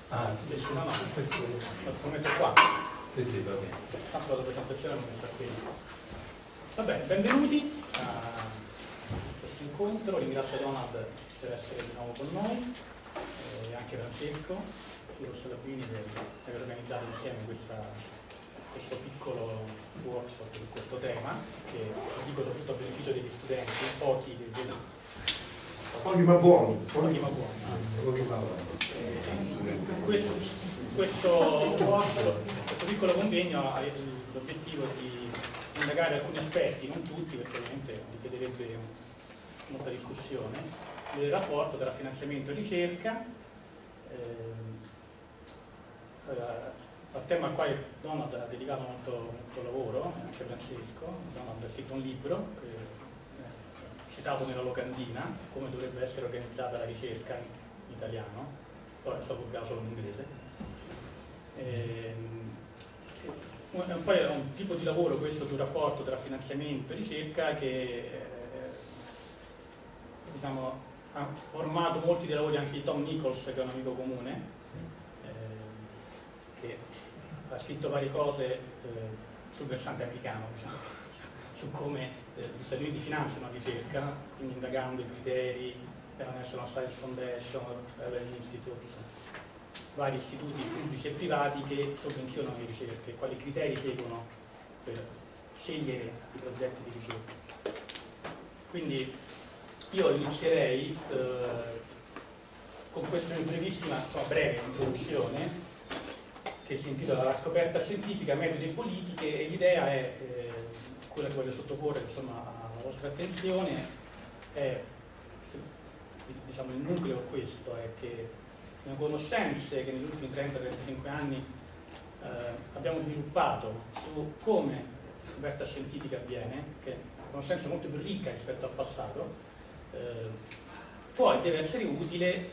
Ah, sì. No, questo lo metto qua. Sì, va bene. Tanto la presentazione l'ho messa qui. Vabbè, benvenuti a questo incontro. Ringrazio Donald per essere di nuovo con noi e anche Francesco, SYLOS-LABINI, per aver organizzato insieme questo piccolo workshop su questo tema, che dico soprattutto a beneficio degli studenti, pochi ma buoni. Questo piccolo convegno ha l'obiettivo di indagare alcuni aspetti, non tutti, perché ovviamente richiederebbe molta discussione, del rapporto tra finanziamento e ricerca, al tema al quale Donald ha dedicato molto lavoro, anche Francesco. Donald ha scritto un libro citato nella locandina, come dovrebbe essere organizzata la ricerca in italiano, poi è stato pubblicato solo in inglese. È un tipo di lavoro questo sul rapporto tra finanziamento e ricerca che diciamo, ha formato molti dei lavori anche di Tom Nichols, che è un amico comune, che ha scritto varie cose sul versante americano, diciamo, su come gli Stati Uniti finanziano la ricerca, quindi indagando i criteri per la National Science Foundation, Rockefeller Institute, vari istituti pubblici e privati che sovvenzionano le ricerche, quali criteri seguono per scegliere i progetti di ricerca. Quindi io inizierei con questa brevissima, breve introduzione che si intitola La scoperta scientifica, metodi e politiche, e l'idea è quella che voglio sottoporre alla vostra attenzione. È, diciamo, il nucleo questo è che le conoscenze che negli ultimi 30-35 anni abbiamo sviluppato su come la scoperta scientifica avviene, che è una conoscenza molto più ricca rispetto al passato, poi deve essere utile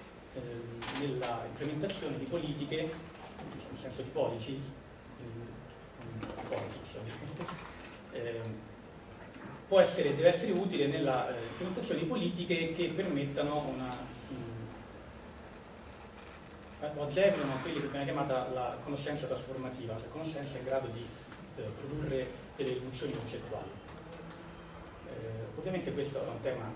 nella implementazione di politiche, nel senso di policy, deve essere utile nella implementazione di politiche che permettano o agevolano quelli che viene chiamata la conoscenza trasformativa, la conoscenza in grado di produrre delle rivoluzioni concettuali. Ovviamente questo è un tema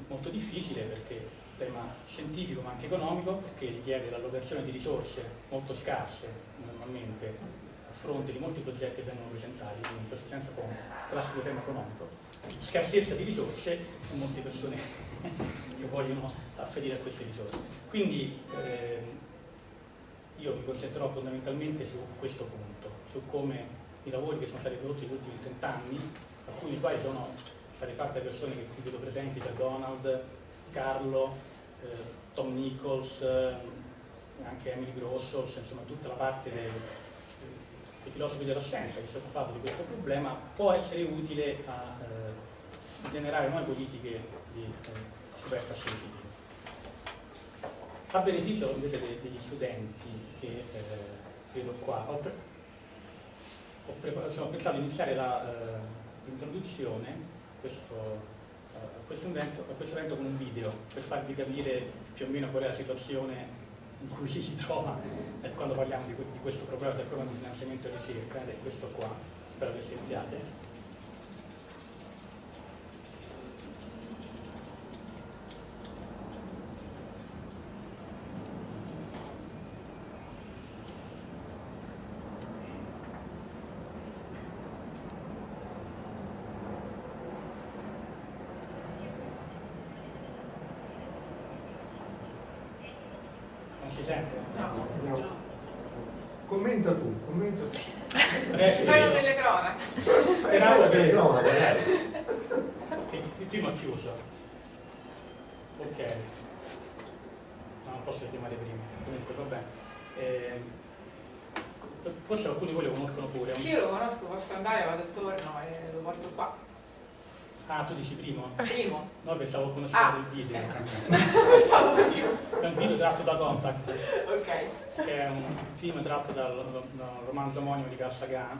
molto difficile, perché è un tema scientifico ma anche economico, perché richiede l'allocazione di risorse molto scarse normalmente a fronte di molti progetti che vengono presentati, quindi in questo senso è un classico tema economico. Scarsezza di risorse e molte persone che vogliono afferire a queste risorse. Quindi io mi concentrerò fondamentalmente su questo punto, su come i lavori che sono stati prodotti negli ultimi 30 anni, alcuni dei quali sono state fatte da persone che qui vedo presenti, da Donald, Carlo, Tom Nichols, anche Emily Grosso, insomma tutta la parte dei filosofi della scienza che si è occupato di questo problema, può essere utile a generare nuove politiche di scoperta scientifica. A beneficio invece degli studenti che vedo qua, ho pensato di iniziare l'introduzione a questo evento con un video, per farvi capire più o meno qual è la situazione in cui ci si trova quando parliamo di questo problema del programma di finanziamento e ricerca, ed è questo qua, spero che sentiate. Si sente? No. Commenta tu. Ci fai una telecronaca. Speravo Una telecronaca, dai. il primo ha chiuso. Ok. No, non posso chiamare prima. Comunque va bene. Forse alcuni di voi lo conoscono pure. Sì, io lo conosco, posso andare, vado attorno e lo porto qua. Ah, tu dici primo? Primo. No, pensavo conoscevate il video. Pensavo primo. È un video tratto da Contact, Ok. che è un film tratto dal romanzo omonimo di Carl Sagan,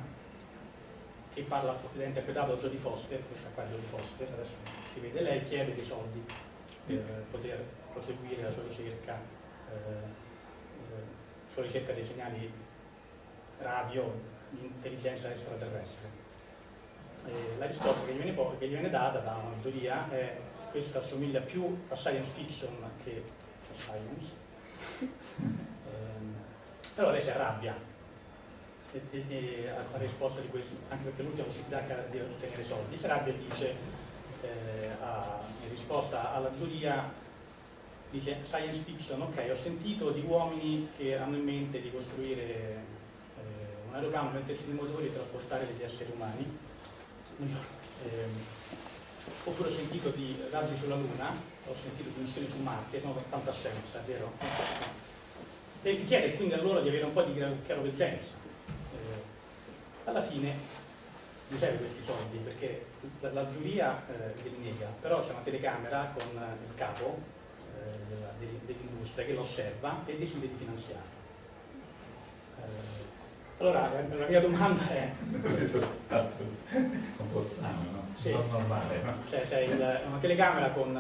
che è interpretato da Jodie Foster. Questa qua è Jodie Foster, adesso si vede lei, chiede dei soldi per poter proseguire la sua ricerca dei segnali radio di intelligenza extraterrestre. La risposta che gli viene data da una giuria è: questa assomiglia più a science fiction che a science. Però lei si arrabbia e a risposta di questo, anche perché l'ultima possibilità di ottenere soldi, si arrabbia e dice, in risposta alla giuria, dice: science fiction, ok, ho sentito di uomini che hanno in mente di costruire un aeroplano, mettersi nei motori e trasportare degli esseri umani. Oppure ho sentito di razzi sulla Luna, ho sentito di missioni su Marte, sono fantascienza, vero? E gli chiede quindi a loro di avere un po' di chiaroveggenza. Alla fine riceve questi soldi perché la giuria glieli nega, però c'è una telecamera con il capo dell'industria che lo osserva e decide di finanziarlo. Allora la mia domanda è... Questo è un po' strano, no? Sì. Non normale, no? Cioè, c'è una telecamera con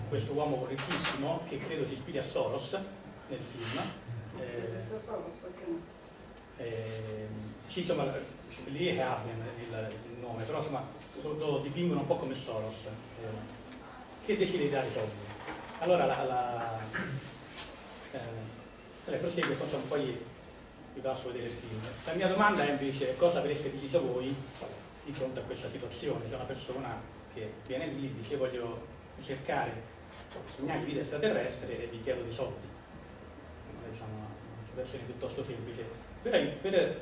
questo uomo ricchissimo che credo si ispiri a Soros nel film. Questo Soros, perché no? Sì, insomma, lì è Arden il nome, però insomma lo dipingono un po' come Soros, che decide di dare i soldi. Allora lei prosegue, poi vi passo a vedere il film. La mia domanda è invece: cosa avreste deciso voi di fronte a questa situazione? C'è una persona che viene lì e dice: voglio cercare segnali di vita extraterrestre e vi chiedo dei soldi. Diciamo una situazione piuttosto semplice. Per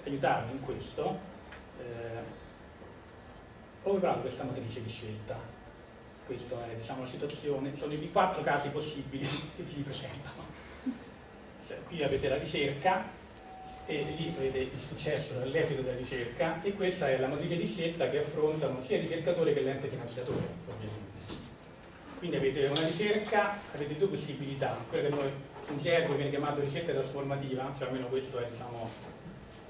aiutarvi in questo ho preparato questa matrice di scelta. Questa è, diciamo, la situazione, sono i 4 casi possibili che vi presentano. Cioè, qui avete la ricerca e lì avete il successo, l'esito della ricerca, e questa è la matrice di scelta che affrontano sia il ricercatore che l'ente finanziatore, ovviamente. Quindi avete una ricerca, avete 2 possibilità: quella che noi in gergo viene chiamata ricerca trasformativa, cioè almeno questo è, diciamo,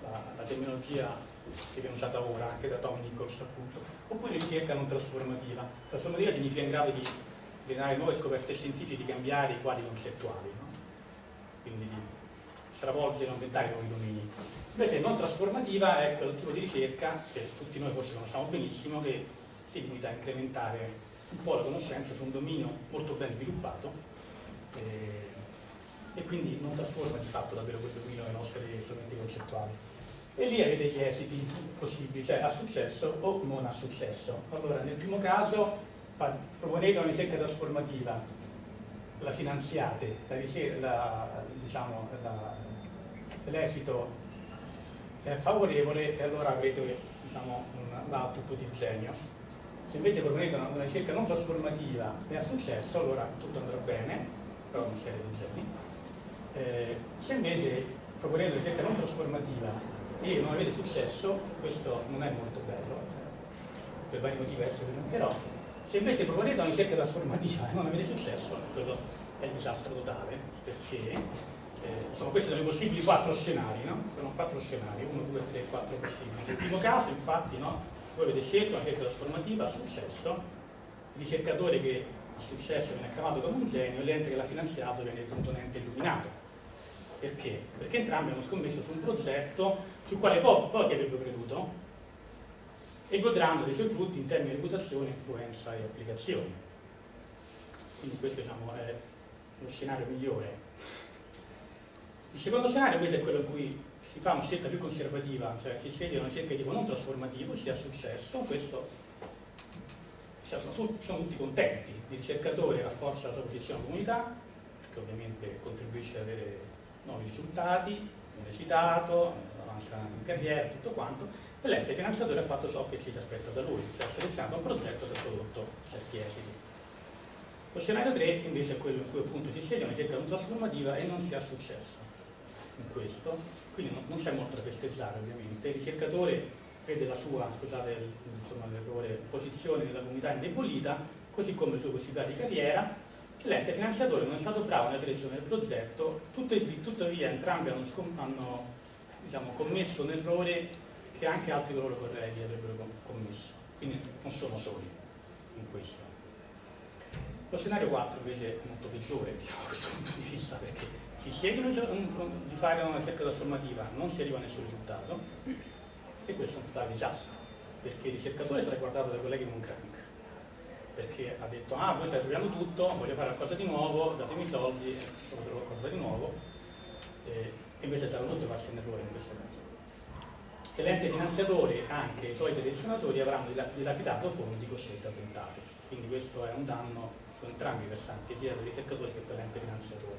la terminologia che viene usata ora anche da Tom Nichols, appunto, oppure ricerca non trasformativa. Trasformativa significa in grado di generare nuove scoperte scientifiche, di cambiare i quadri concettuali, no? Quindi di stravolgere o inventare nuovi domini. Invece non trasformativa è quel tipo di ricerca che tutti noi forse conosciamo benissimo, che si limita a incrementare un po' la conoscenza su un dominio molto ben sviluppato e quindi non trasforma di fatto davvero quel dominio nei nostri strumenti concettuali. E lì avete gli esiti possibili, cioè ha successo o non ha successo. Allora, nel primo caso proponete una ricerca trasformativa, la finanziate, l'esito è favorevole e allora avrete, diciamo, un output di genio. Se invece proponete una ricerca non trasformativa e ha successo, allora tutto andrà bene, però non siete dei geni. Se invece proponete una ricerca non trasformativa e non avete successo, questo non è molto bello, per vari motivi adesso vi elencherò. Se invece proponete una ricerca trasformativa e non avete successo, quello è il disastro totale, perché questi sono i possibili 4 scenari, no? Sono 4 scenari, 1, 2, 3, 4 possibili. Nel primo caso, infatti, no, voi avete scelto una ricerca trasformativa, ha successo, il ricercatore che ha successo viene acclamato come un genio e l'ente che l'ha finanziato viene ritenuto un ente illuminato. Perché? Perché entrambi hanno scommesso su un progetto sul quale pochi avrebbero creduto e godranno dei suoi frutti in termini di reputazione, influenza e applicazioni. Quindi questo, diciamo, è lo scenario migliore. Il secondo scenario invece è quello in cui si fa una scelta più conservativa, cioè si sceglie una ricerca di tipo non trasformativo, sia successo, questo sono tutti contenti, il ricercatore rafforza la sua posizione in comunità, perché ovviamente contribuisce ad avere nuovi risultati, viene citato, avanza in carriera, tutto quanto, e l'ente finanziatore ha fatto ciò che ci si aspetta da lui, cioè ha selezionato un progetto che ha prodotto certi esiti. Lo scenario 3 invece è quello in cui appunto si sceglie una ricerca non trasformativa e non si ha successo in questo, quindi non c'è molto da festeggiare ovviamente, il ricercatore vede la sua, scusate l'errore, posizione nella comunità indebolita, così come le sue possibilità di carriera. L'ente finanziatore non è stato bravo nella selezione del progetto, tuttavia entrambi hanno diciamo, commesso un errore che anche altri loro colleghi avrebbero commesso, quindi non sono soli in questo. Lo scenario 4 invece è molto peggiore, diciamo, da questo punto di vista, perché si sceglie di fare una ricerca trasformativa, non si arriva a nessun risultato, e questo è un totale disastro, perché il ricercatore sarà guardato dai colleghi come un crank, perché ha detto: ah, voi state studiando tutto, voglio fare qualcosa di nuovo, datemi i soldi, farò qualcosa di nuovo, e invece sarà tutto farsi un errore in questo caso. E l'ente finanziatore, anche i suoi selezionatori, avranno dilapidato fondi costretti a tentati. Quindi questo è un danno su entrambi i versanti, sia per i ricercatori che per l'ente finanziatore.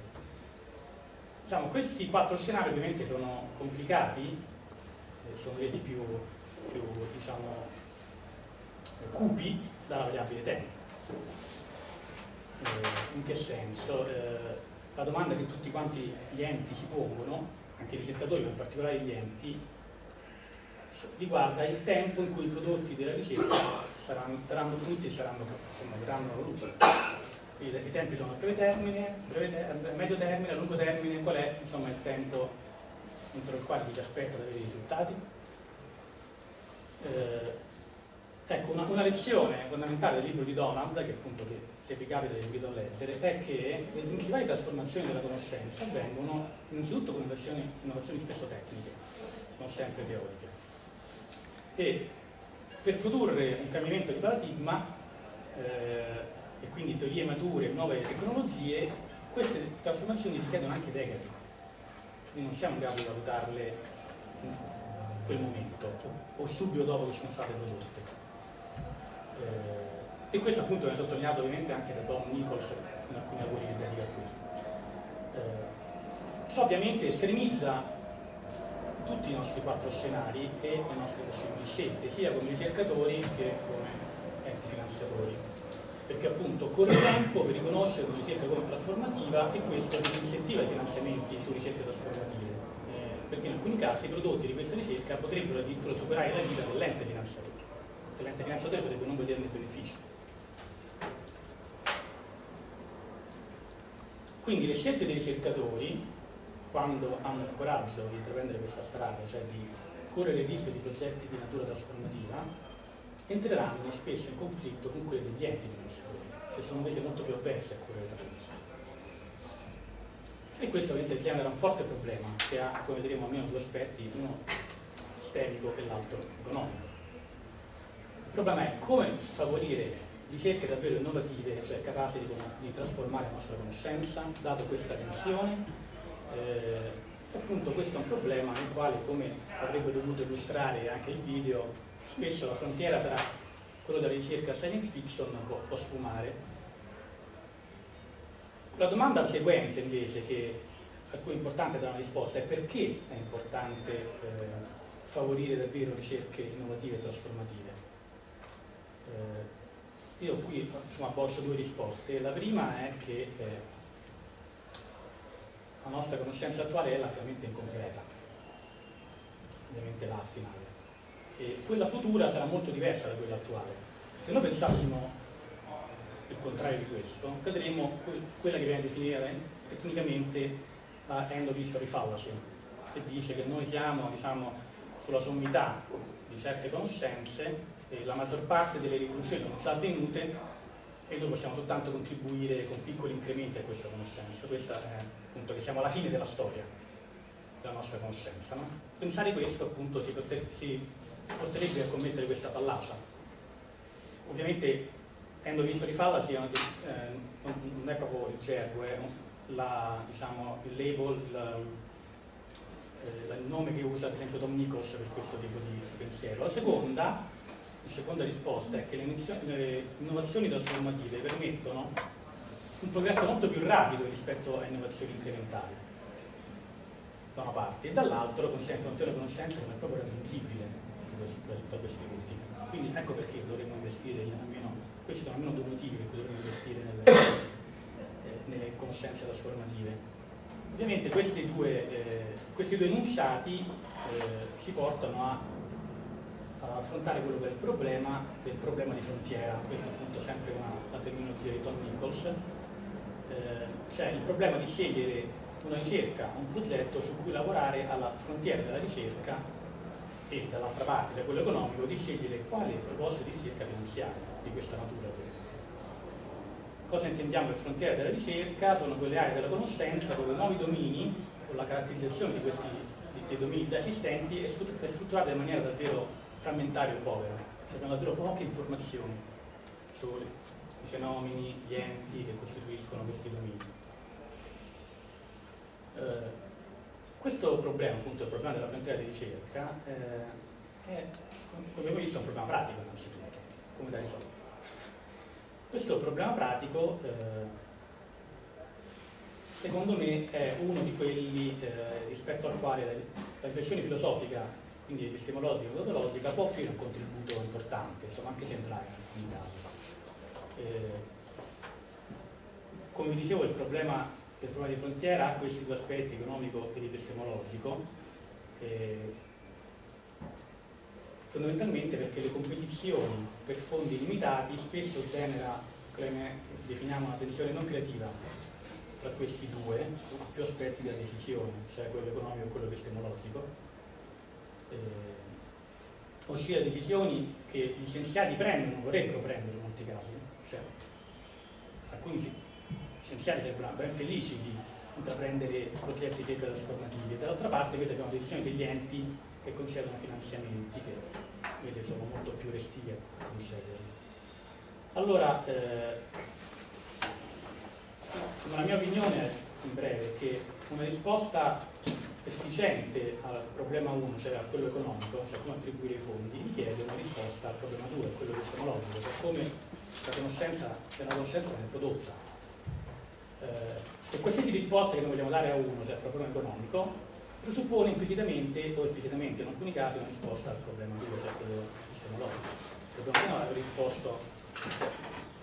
Diciamo, questi 4 scenari ovviamente sono complicati, sono resi più diciamo, cupi dalla variabile tempo. In che senso? La domanda che tutti quanti gli enti si pongono, anche i ricercatori, ma in particolare gli enti, riguarda il tempo in cui i prodotti della ricerca daranno frutti e verranno alla luce. Quindi i tempi sono a breve termine, a medio termine, a lungo termine. Qual è, insomma, il tempo entro il quale ci aspetta di avere i risultati? Ecco, una lezione fondamentale del libro di Donald, che appunto, che se vi capita vi invito a leggere, è che le principali trasformazioni della conoscenza avvengono innanzitutto con innovazioni spesso tecniche, non sempre teoriche. E per produrre un cambiamento di paradigma e quindi teorie mature, nuove tecnologie, queste trasformazioni richiedono anche decadi, quindi non siamo in grado di valutarle in quel momento o subito dopo che sono state prodotte. E questo appunto viene sottolineato ovviamente anche da Tom Nichols in alcuni lavori che dedica a questo. Ciò ovviamente estremizza tutti i nostri 4 scenari e le nostre possibili scelte, sia come ricercatori che come enti finanziatori, perché appunto occorre tempo per riconoscere una ricerca come trasformativa, e questo disincentiva i finanziamenti su ricerche trasformative, perché in alcuni casi i prodotti di questa ricerca potrebbero addirittura superare la vita dell'ente finanziatore, e l'ente finanziatore potrebbe non vederne beneficio. Quindi le scelte dei ricercatori, quando hanno il coraggio di intraprendere questa strada, cioè di correre il rischio di progetti di natura trasformativa, entreranno spesso in conflitto con quelli degli enti finanziatori, che sono invece molto più avversi a correre la rischi. E questo ovviamente genera un forte problema, che ha, come vedremo, almeno 2 aspetti, uno sistemico e l'altro economico. Il problema è come favorire ricerche davvero innovative, cioè capaci di trasformare la nostra conoscenza, dato questa tensione. Appunto questo è un problema nel quale, come avrebbe dovuto illustrare anche il video, spesso la frontiera tra quello della ricerca e science fiction può sfumare. La domanda seguente invece, a cui è importante dare una risposta, è perché è importante favorire davvero ricerche innovative e trasformative. Io qui abbozzo 2 risposte. La prima è che la nostra conoscenza attuale è largamente incompleta, ovviamente la finale, e quella futura sarà molto diversa da quella attuale. Se noi pensassimo il contrario di questo, cadremo quella che viene definita tecnicamente la end of history fallacy, che dice che noi siamo, diciamo, sulla sommità di certe conoscenze e la maggior parte delle rivoluzioni sono già avvenute e noi possiamo soltanto contribuire con piccoli incrementi a questa conoscenza. Questa è appunto che siamo alla fine della storia della nostra conoscenza, no? Pensare questo appunto si porterebbe a commettere questa fallacia. Ovviamente end of history fallacy non è proprio il gergo, è diciamo, il label, il nome che usa ad esempio Tom Nichols per questo tipo di pensiero. La seconda risposta è che le innovazioni trasformative permettono un progresso molto più rapido rispetto a innovazioni incrementali, da una parte, e dall'altro consentono una conoscenza che non è proprio raggiungibile da questi ultimi. Quindi ecco perché dovremmo investire questi sono almeno 2 motivi per cui dovremmo investire nelle conoscenze trasformative. Ovviamente questi due enunciati si portano a affrontare quello che è il problema di frontiera. Questo è appunto sempre una terminologia di Tom Nichols, cioè il problema di scegliere una ricerca, un progetto su cui lavorare alla frontiera della ricerca e dall'altra parte, da quello economico, di scegliere quale proposta di ricerca finanziare di questa natura. cosa intendiamo per frontiere della ricerca? Sono quelle aree della conoscenza dove nuovi domini, con la caratterizzazione dei domini già esistenti, è strutturata in maniera davvero frammentaria e povera. Cioè, abbiamo davvero poche informazioni sui fenomeni, gli enti che costituiscono questi domini. Questo problema, appunto il problema della frontiera di ricerca, è, come abbiamo visto, un problema pratico innanzitutto, come da risolvere. Questo problema pratico, secondo me, è uno di quelli rispetto al quale la riflessione filosofica, quindi epistemologica e metodologica, può offrire un contributo importante, insomma anche centrale in alcuni casi. Come vi dicevo, il problema di frontiera ha questi due aspetti, economico ed epistemologico, fondamentalmente perché le competizioni per fondi limitati spesso genera, come definiamo, una tensione non creativa tra questi due, più aspetti della decisione, cioè quello economico e quello epistemologico, ossia decisioni che gli scienziati prendono, vorrebbero prendere in molti casi, cioè alcuni scienziati sarebbero ben felici di intraprendere progetti di ricerca trasformativi, e dall'altra parte invece abbiamo decisioni degli enti che concedono finanziamenti, che invece sono molto più restii a concederli. Allora, la mia opinione, in breve, è che una risposta efficiente al problema 1, cioè a quello economico, cioè come attribuire i fondi, richiede una risposta al problema 2, quello epistemologico, cioè come la conoscenza viene prodotta. E qualsiasi risposta che noi vogliamo dare a uno, cioè al problema economico, presuppone implicitamente o esplicitamente in alcuni casi una risposta al problema 2, cioè quello epistemologico. Il problema 1 aveva risposto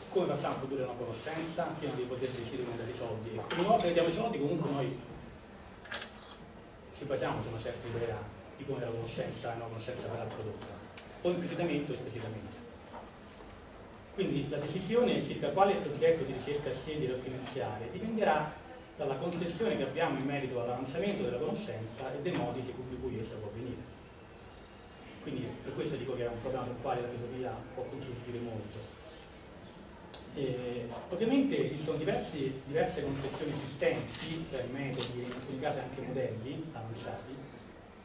come facciamo a produrre una conoscenza, prima di poter decidere come dare i soldi. E ogni volta che diamo i soldi comunque noi ci basiamo su una certa idea di come la conoscenza verrà prodotta, o implicitamente o esplicitamente. Quindi la decisione circa quale progetto di ricerca scegliere o finanziare dipenderà dalla concezione che abbiamo in merito all'avanzamento della conoscenza e dei modi secondo cui essa può avvenire. Quindi per questo dico che è un problema sul quale la filosofia può contribuire molto. Ovviamente esistono diverse concezioni esistenti, cioè metodi, in alcuni casi anche modelli avanzati,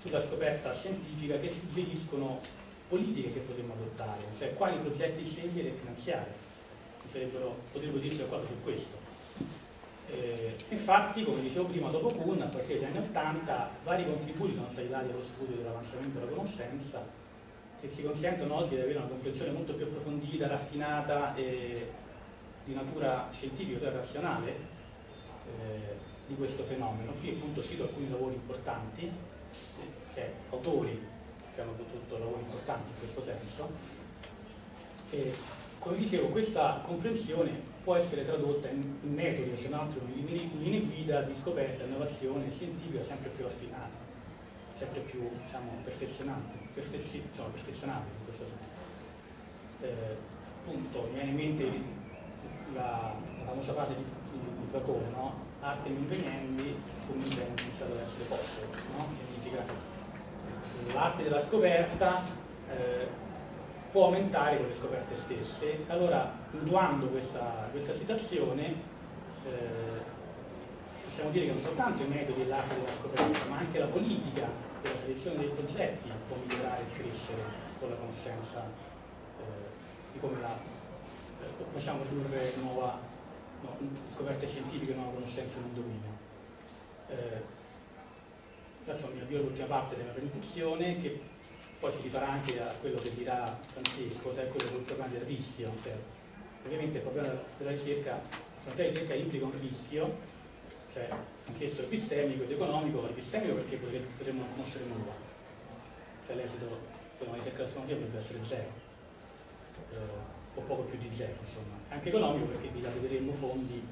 sulla scoperta scientifica che suggeriscono politiche che potremmo adottare, cioè quali progetti scegliere e finanziare. Potrebbero dirci qualcosa su questo. Infatti, come dicevo prima, dopo Kuhn, a partire dagli anni 80, vari contributi sono stati dati allo studio dell'avanzamento della conoscenza, che ci consentono oggi di avere una comprensione molto più approfondita, raffinata e di natura scientifica, cioè razionale, di questo fenomeno. Qui appunto cito alcuni lavori importanti, cioè autori che hanno prodotto lavori importanti in questo senso, e come dicevo questa comprensione può essere tradotta in metodi, se non altro in linee guida di scoperta, innovazione scientifica sempre più affinata, sempre più perfezionabili in questo senso. Appunto mi viene in mente la famosa frase di Bacone, no? Arte inveniendi, come inventi deve essere posto, no? Significa l'arte della scoperta può aumentare con le scoperte stesse. Allora, mutuando questa citazione, possiamo dire che non soltanto i metodi e l'arte della scoperta, ma anche la politica e la selezione dei progetti può migliorare e crescere con la conoscenza di come possiamo produrre scoperte scientifiche e nuova conoscenza in un dominio. Adesso mi avvio all'ultima parte della presentazione, che poi si rifarà anche a quello che dirà Francesco, cioè quello del problema del rischio. Cioè, ovviamente il problema della ricerca, la ricerca implica un rischio, cioè anch'esso epistemico ed economico. Epistemico perché potremmo non conoscere nulla, cioè l'esito per una ricerca trasformativa potrebbe essere zero, o poco più di zero, insomma. Anche economico perché dilapideremmo fondi,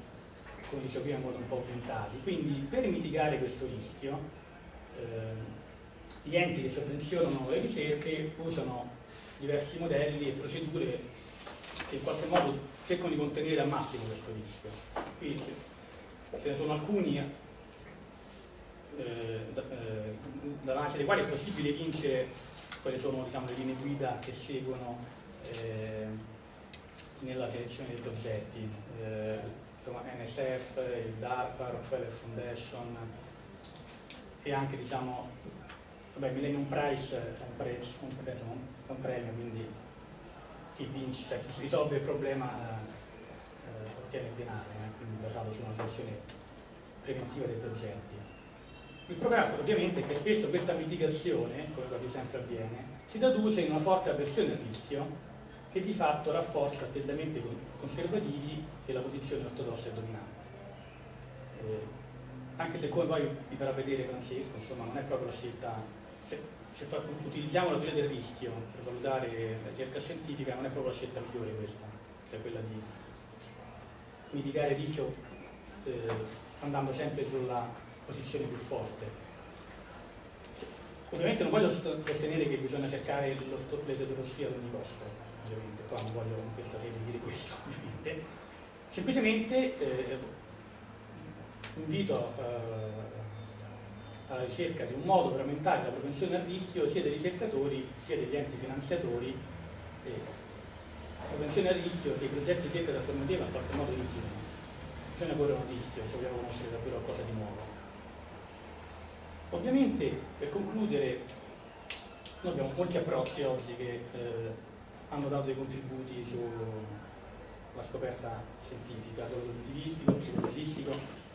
come dicevo prima, in modo un po' orientati. Quindi per mitigare questo rischio gli enti che sovvenzionano le ricerche usano diversi modelli e procedure che in qualche modo cercano di contenere al massimo questo rischio. Qui ce ne sono alcuni davanti ai quali è possibile vincere quali sono le linee guida che seguono nella selezione dei progetti, insomma NSF, il DARPA, Rockefeller Foundation e anche diciamo, vabbè, Millennium Prize è un premio, quindi chi vince, cioè chi si risolve il problema ottiene il denaro, quindi basato su una selezione preventiva dei progetti. Il problema ovviamente è che spesso questa mitigazione, come quasi sempre avviene, si traduce in una forte avversione al rischio che di fatto rafforza atteggiamenti conservativi e la posizione ortodossa e dominante. Anche se, come poi vi farà vedere Francesco, insomma, non è proprio la scelta, se utilizziamo la teoria del rischio per valutare la ricerca scientifica, non è proprio la scelta migliore questa, cioè quella di mitigare il rischio andando sempre sulla posizione più forte. Ovviamente non voglio sostenere che bisogna cercare l'eterodossia ad ogni costo, ovviamente, qua non voglio in questa sede dire questo, ovviamente. Semplicemente invito alla ricerca di un modo per aumentare la propensione al rischio sia dei ricercatori sia degli enti finanziatori. La propensione al rischio che i progetti di ricerca trasformativa in qualche modo richiudono. Bisogna correre un rischio se vogliamo conoscere davvero qualcosa di nuovo. Ovviamente, per concludere, noi abbiamo molti approcci oggi che hanno dato dei contributi sulla scoperta scientifica, quello cognitivistico, psicologistico,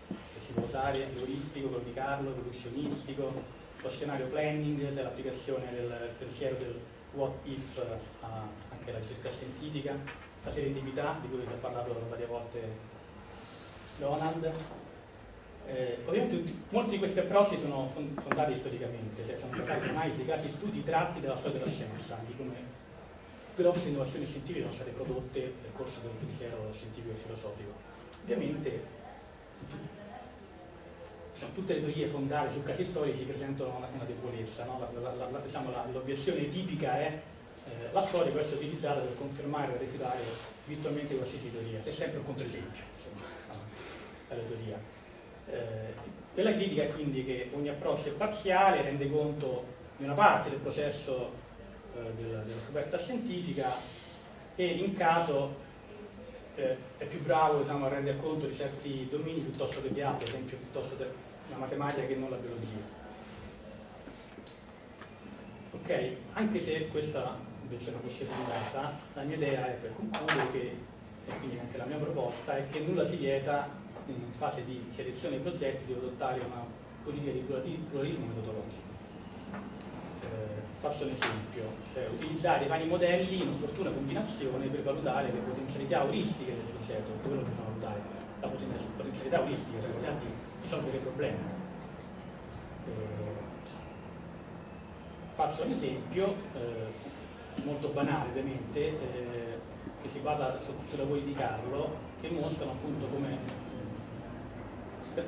se si può usare, euristico, cronicarlo, evoluzionistico, lo scenario planning, cioè l'applicazione del pensiero del what if anche alla ricerca scientifica, la serendipità, di cui vi ho parlato varie volte Donald. Ovviamente molti di questi approcci sono fondati storicamente, cioè sono basati in analisi di casi studi tratti dalla storia della scienza, di come grosse innovazioni scientifiche sono state prodotte nel corso del pensiero scientifico e filosofico. Ovviamente tutte le teorie fondate su casi storici presentano una debolezza, no? L'obiezione tipica è la storia può essere utilizzata per confermare o rifiutare virtualmente qualsiasi teoria, c'è sempre un controesempio alla teoria. E la critica è quindi che ogni approccio è parziale, rende conto di una parte del processo della scoperta scientifica e in caso è più bravo, diciamo, a rendere conto di certi domini piuttosto che di altri, ad esempio piuttosto la matematica che non la biologia. Ok, anche se questa invece è una possibilità, la mia idea è, per concludere, che, e quindi anche la mia proposta, è che nulla si vieta in fase di selezione dei progetti di adottare una politica di pluralismo metodologico. Faccio un esempio, cioè utilizzare i vari modelli in opportuna combinazione per valutare le potenzialità euristiche del progetto, quello che bisogna valutare, la potenzialità euristica, cioè la di risolvere problemi. Faccio un esempio molto banale ovviamente, che si basa sui lavori di Carlo, che mostrano appunto come una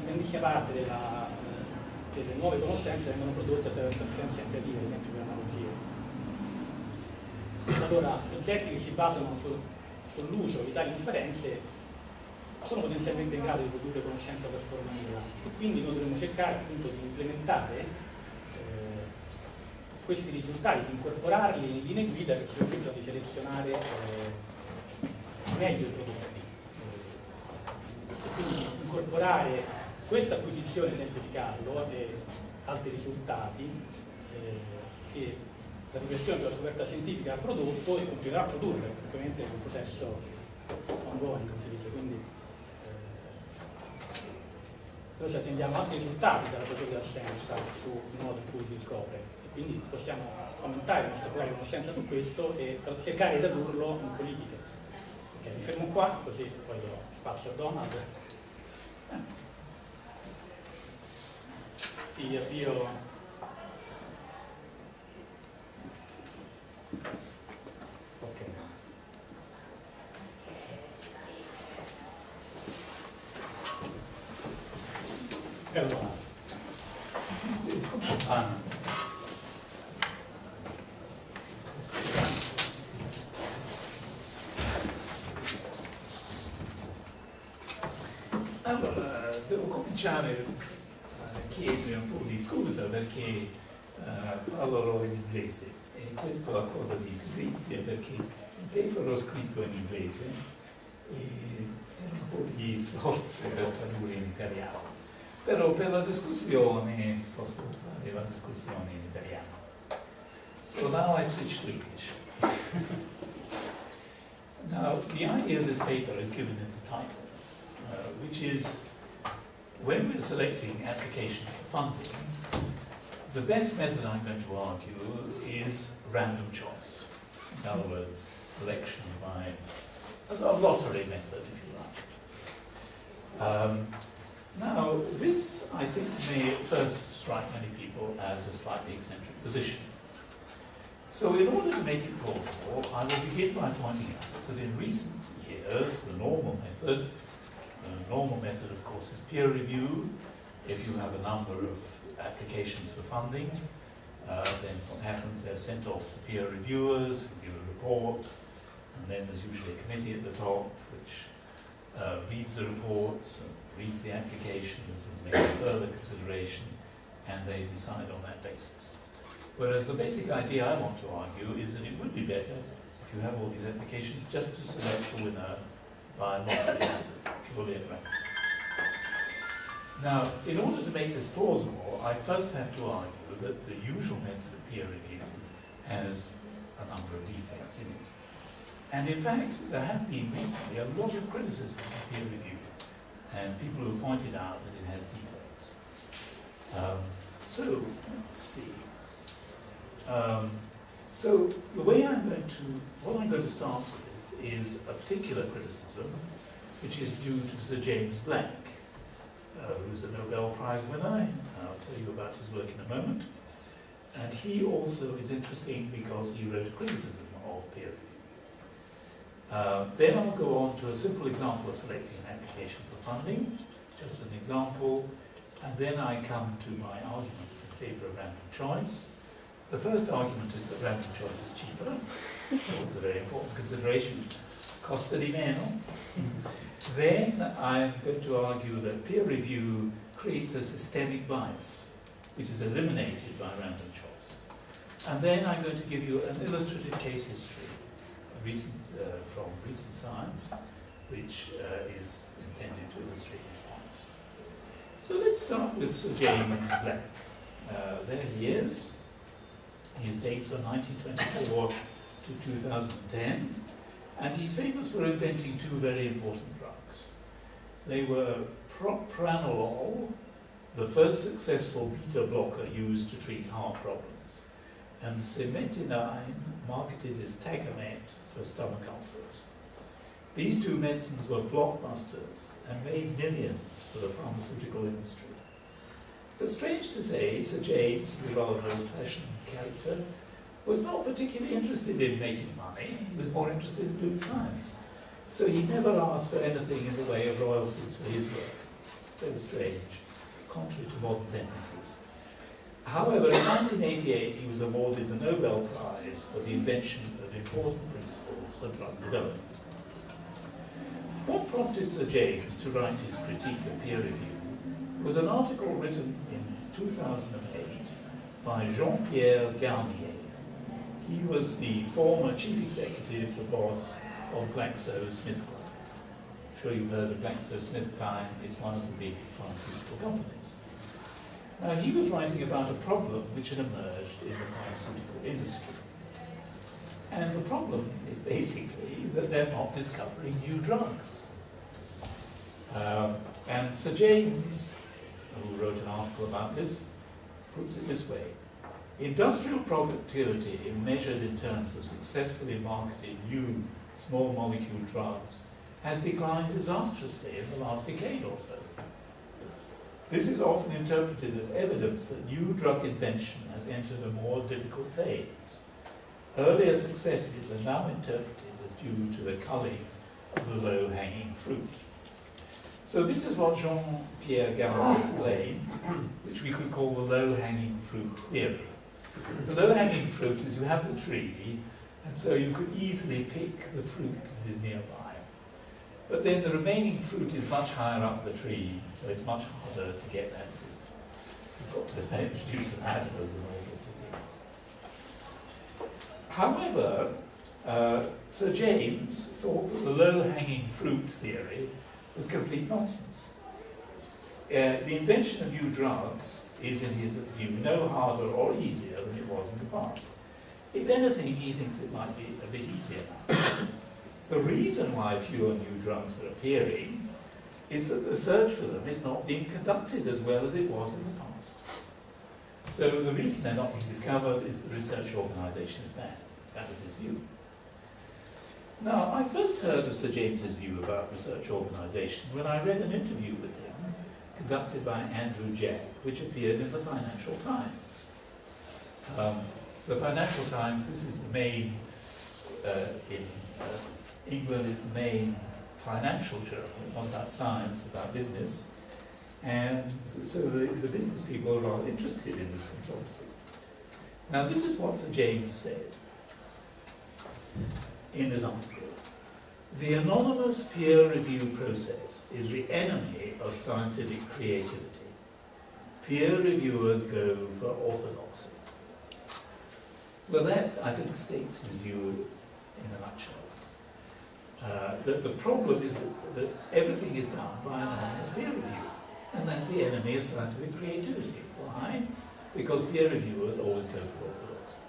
grandissima parte delle nuove conoscenze vengono prodotte attraverso differenze creative, ad esempio per analogie. Allora, progetti che si basano sull'uso di tali differenze sono potenzialmente in grado di produrre conoscenza trasformativa e quindi noi dovremmo cercare appunto di implementare questi risultati, di incorporarli in linee guida che ci permettono di selezionare meglio i prodotti. Quindi incorporare questa acquisizione, ad esempio di Carlo, e altri risultati che la riflessione sulla scoperta scientifica ha prodotto e continuerà a produrre, ovviamente è un processo ongoing, come si dice, quindi noi ci attendiamo altri risultati dalla teoria della scienza sul modo in cui si scopre e quindi possiamo aumentare la nostra propria conoscenza su questo e cercare di tradurlo in politiche. Ok, mi fermo qua, così poi do spazio a Donald. Ti avvio. Ok. E allora. Allora, devo cominciare a chiedere un po' di scusa perché parlerò in inglese e questa è la cosa di pigrizia, perché il paper l'ho scritto in inglese e era un po' di sforzo per tradurre in italiano. Però per la discussione posso fare la discussione in italiano. So now I switch to English. Now, the idea of this paper is given in the title, which is, when we're selecting applications for funding, the best method I'm going to argue is random choice. In other words, selection by a lottery method, if you like. Now, this, I think, may at first strike many people as a slightly eccentric position. So in order to make it plausible, I will begin by pointing out that in recent years, the normal method, of course, is peer review. If you have a number of applications for funding, then what happens, they're sent off to peer reviewers who give a report, and then there's usually a committee at the top which reads the reports, and reads the applications, and makes further consideration, and they decide on that basis. Whereas the basic idea I want to argue is that it would be better, if you have all these applications, just to select the winner by a lottery method, purely at random. Now, in order to make this plausible, I first have to argue that the usual method of peer review has a number of defects in it. And in fact, there have been recently a lot of criticism of peer review, and people who pointed out that it has defects. So, let's see. So the way what I'm going to start with is a particular criticism, which is due to Sir James Black, who's a Nobel Prize winner. I'll tell you about his work in a moment. And he also is interesting because he wrote a criticism of peer review. Then I'll go on to a simple example of selecting an application for funding, just as an example, and then I come to my arguments in favour of random choice. The first argument is that random choice is cheaper. That's a very important consideration. Costa di meno. Then I'm going to argue that peer review creates a systemic bias, which is eliminated by random choice. And then I'm going to give you an illustrative case history, from recent science, which is intended to illustrate these points. So let's start with Sir James Black. There he is. His dates were 1924 to 2010, and he's famous for inventing two very important drugs. They were propranolol, the first successful beta blocker used to treat heart problems, and cimetidine, marketed as Tagamet for stomach ulcers. These two medicines were blockbusters and made millions for the pharmaceutical industry. But strange to say, Sir James, who was rather an old-fashioned character, was not particularly interested in making money. He was more interested in doing science. So he never asked for anything in the way of royalties for his work. Very strange, contrary to modern tendencies. However, in 1988, he was awarded the Nobel Prize for the invention of important principles for drug development. What prompted Sir James to write his critique of peer review was an article written in 2008 by Jean-Pierre Garnier. He was the former chief executive, the boss of GlaxoSmithKline. I'm sure you've heard of GlaxoSmithKline. It's one of the big pharmaceutical companies. Now, he was writing about a problem which had emerged in the pharmaceutical industry. And the problem is basically that they're not discovering new drugs. And Sir James, who wrote an article about this, puts it this way. Industrial productivity measured in terms of successfully marketed new small molecule drugs has declined disastrously in the last decade or so. This is often interpreted as evidence that new drug invention has entered a more difficult phase. Earlier successes are now interpreted as due to the culling of the low-hanging fruit. So this is what Jean-Pierre Garnier claimed, which we could call the low-hanging fruit theory. The low-hanging fruit is you have the tree, and so you could easily pick the fruit that is nearby. But then the remaining fruit is much higher up the tree, so it's much harder to get that fruit. You've got to introduce the ladders and all sorts of things. However, Sir James thought that the low-hanging fruit theory was complete nonsense. The invention of new drugs is, in his view, no harder or easier than it was in the past. If anything, he thinks it might be a bit easier now. The reason why fewer new drugs are appearing is that the search for them is not being conducted as well as it was in the past. So the reason they're not being discovered is the research organisation is bad. That was his view. Now, I first heard of Sir James's view about research organisation when I read an interview with him conducted by Andrew Jack, which appeared in the Financial Times. So the Financial Times, this is the main, in England, is the main financial journal. It's not about science, it's about business. And so the business people are rather interested in this controversy. Now, this is what Sir James said in his article. The anonymous peer review process is the enemy of scientific creativity. Peer reviewers go for orthodoxy. Well, that, I think, states his view in a nutshell. The problem is that everything is done by anonymous peer review, and that's the enemy of scientific creativity. Why? Because peer reviewers always go for orthodoxy.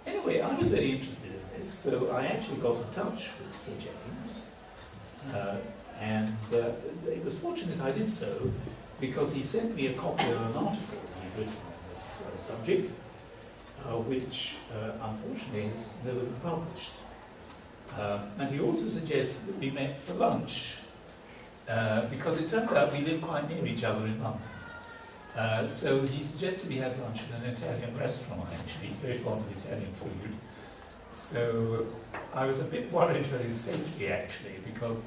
Anyway, I was very interested in this, so I actually got in touch with Sir James, and it was fortunate I did so, because he sent me a copy of an article he'd written on this subject, which unfortunately has never been published. And he also suggested that we met for lunch, because it turned out we live quite near each other in London. So he suggested we had lunch at an Italian restaurant, actually. He's very fond of Italian food. So I was a bit worried for his safety, actually, because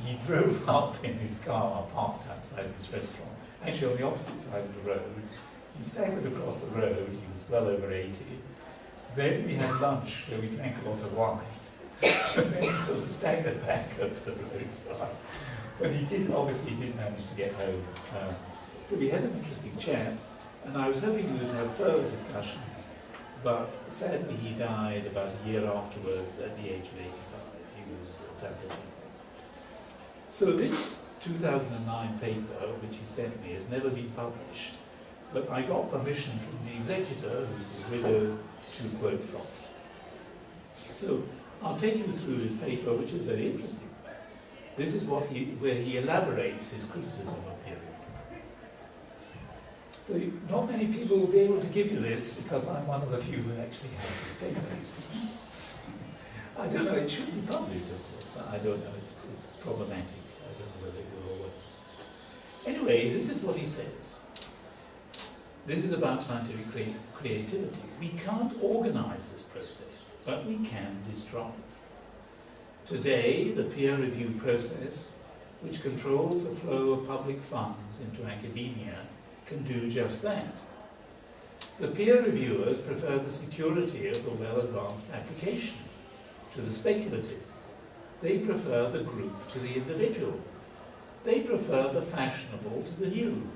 he drove up in his car, parked outside this restaurant, actually on the opposite side of the road. He staggered across the road, he was well over 80. Then we had lunch where we drank a lot of wine. And then he sort of staggered back over the roadside. But obviously he did manage to get home. So we had an interesting chat, and I was hoping we would have further discussions, but sadly he died about a year afterwards at the age of 85. He was diabetic. So this 2009 paper, which he sent me, has never been published, but I got permission from the executor, who's his widow, to quote from. So I'll take you through this paper, which is very interesting. This is where he elaborates his criticism of peer review. So not many people will be able to give you this, because I'm one of the few who actually have this paper, you see. I don't know, it should be published, of course, but I don't know, it's problematic. I don't know whether it will or won't. Anyway, this is what he says. This is about scientific creativity. We can't organize this process, but we can destroy it. Today, the peer review process, which controls the flow of public funds into academia, can do just that. The peer reviewers prefer the security of the well-advanced application to the speculative. They prefer the group to the individual. They prefer the fashionable to the new.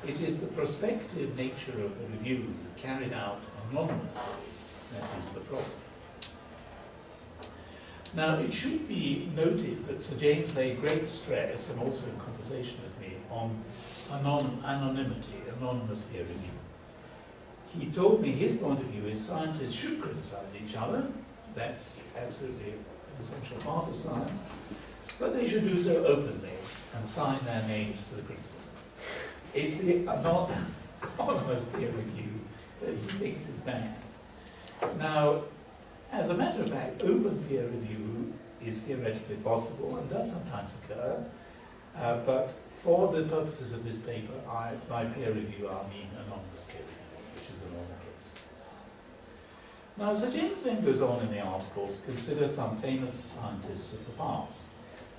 It is the prospective nature of the review carried out anonymously that is the problem. Now, it should be noted that Sir James laid great stress, and also in conversation with me, on anonymity, anonymous peer review. He told me his point of view is scientists should criticize each other. That's absolutely an essential part of science. But they should do so openly and sign their names to the criticism. It's the anonymous peer review that he thinks is bad. Now, as a matter of fact, open peer review is theoretically possible and does sometimes occur, but for the purposes of this paper, by peer review I mean anonymous peer review, which is the normal case. Now, Sir James then goes on in the article to consider some famous scientists of the past,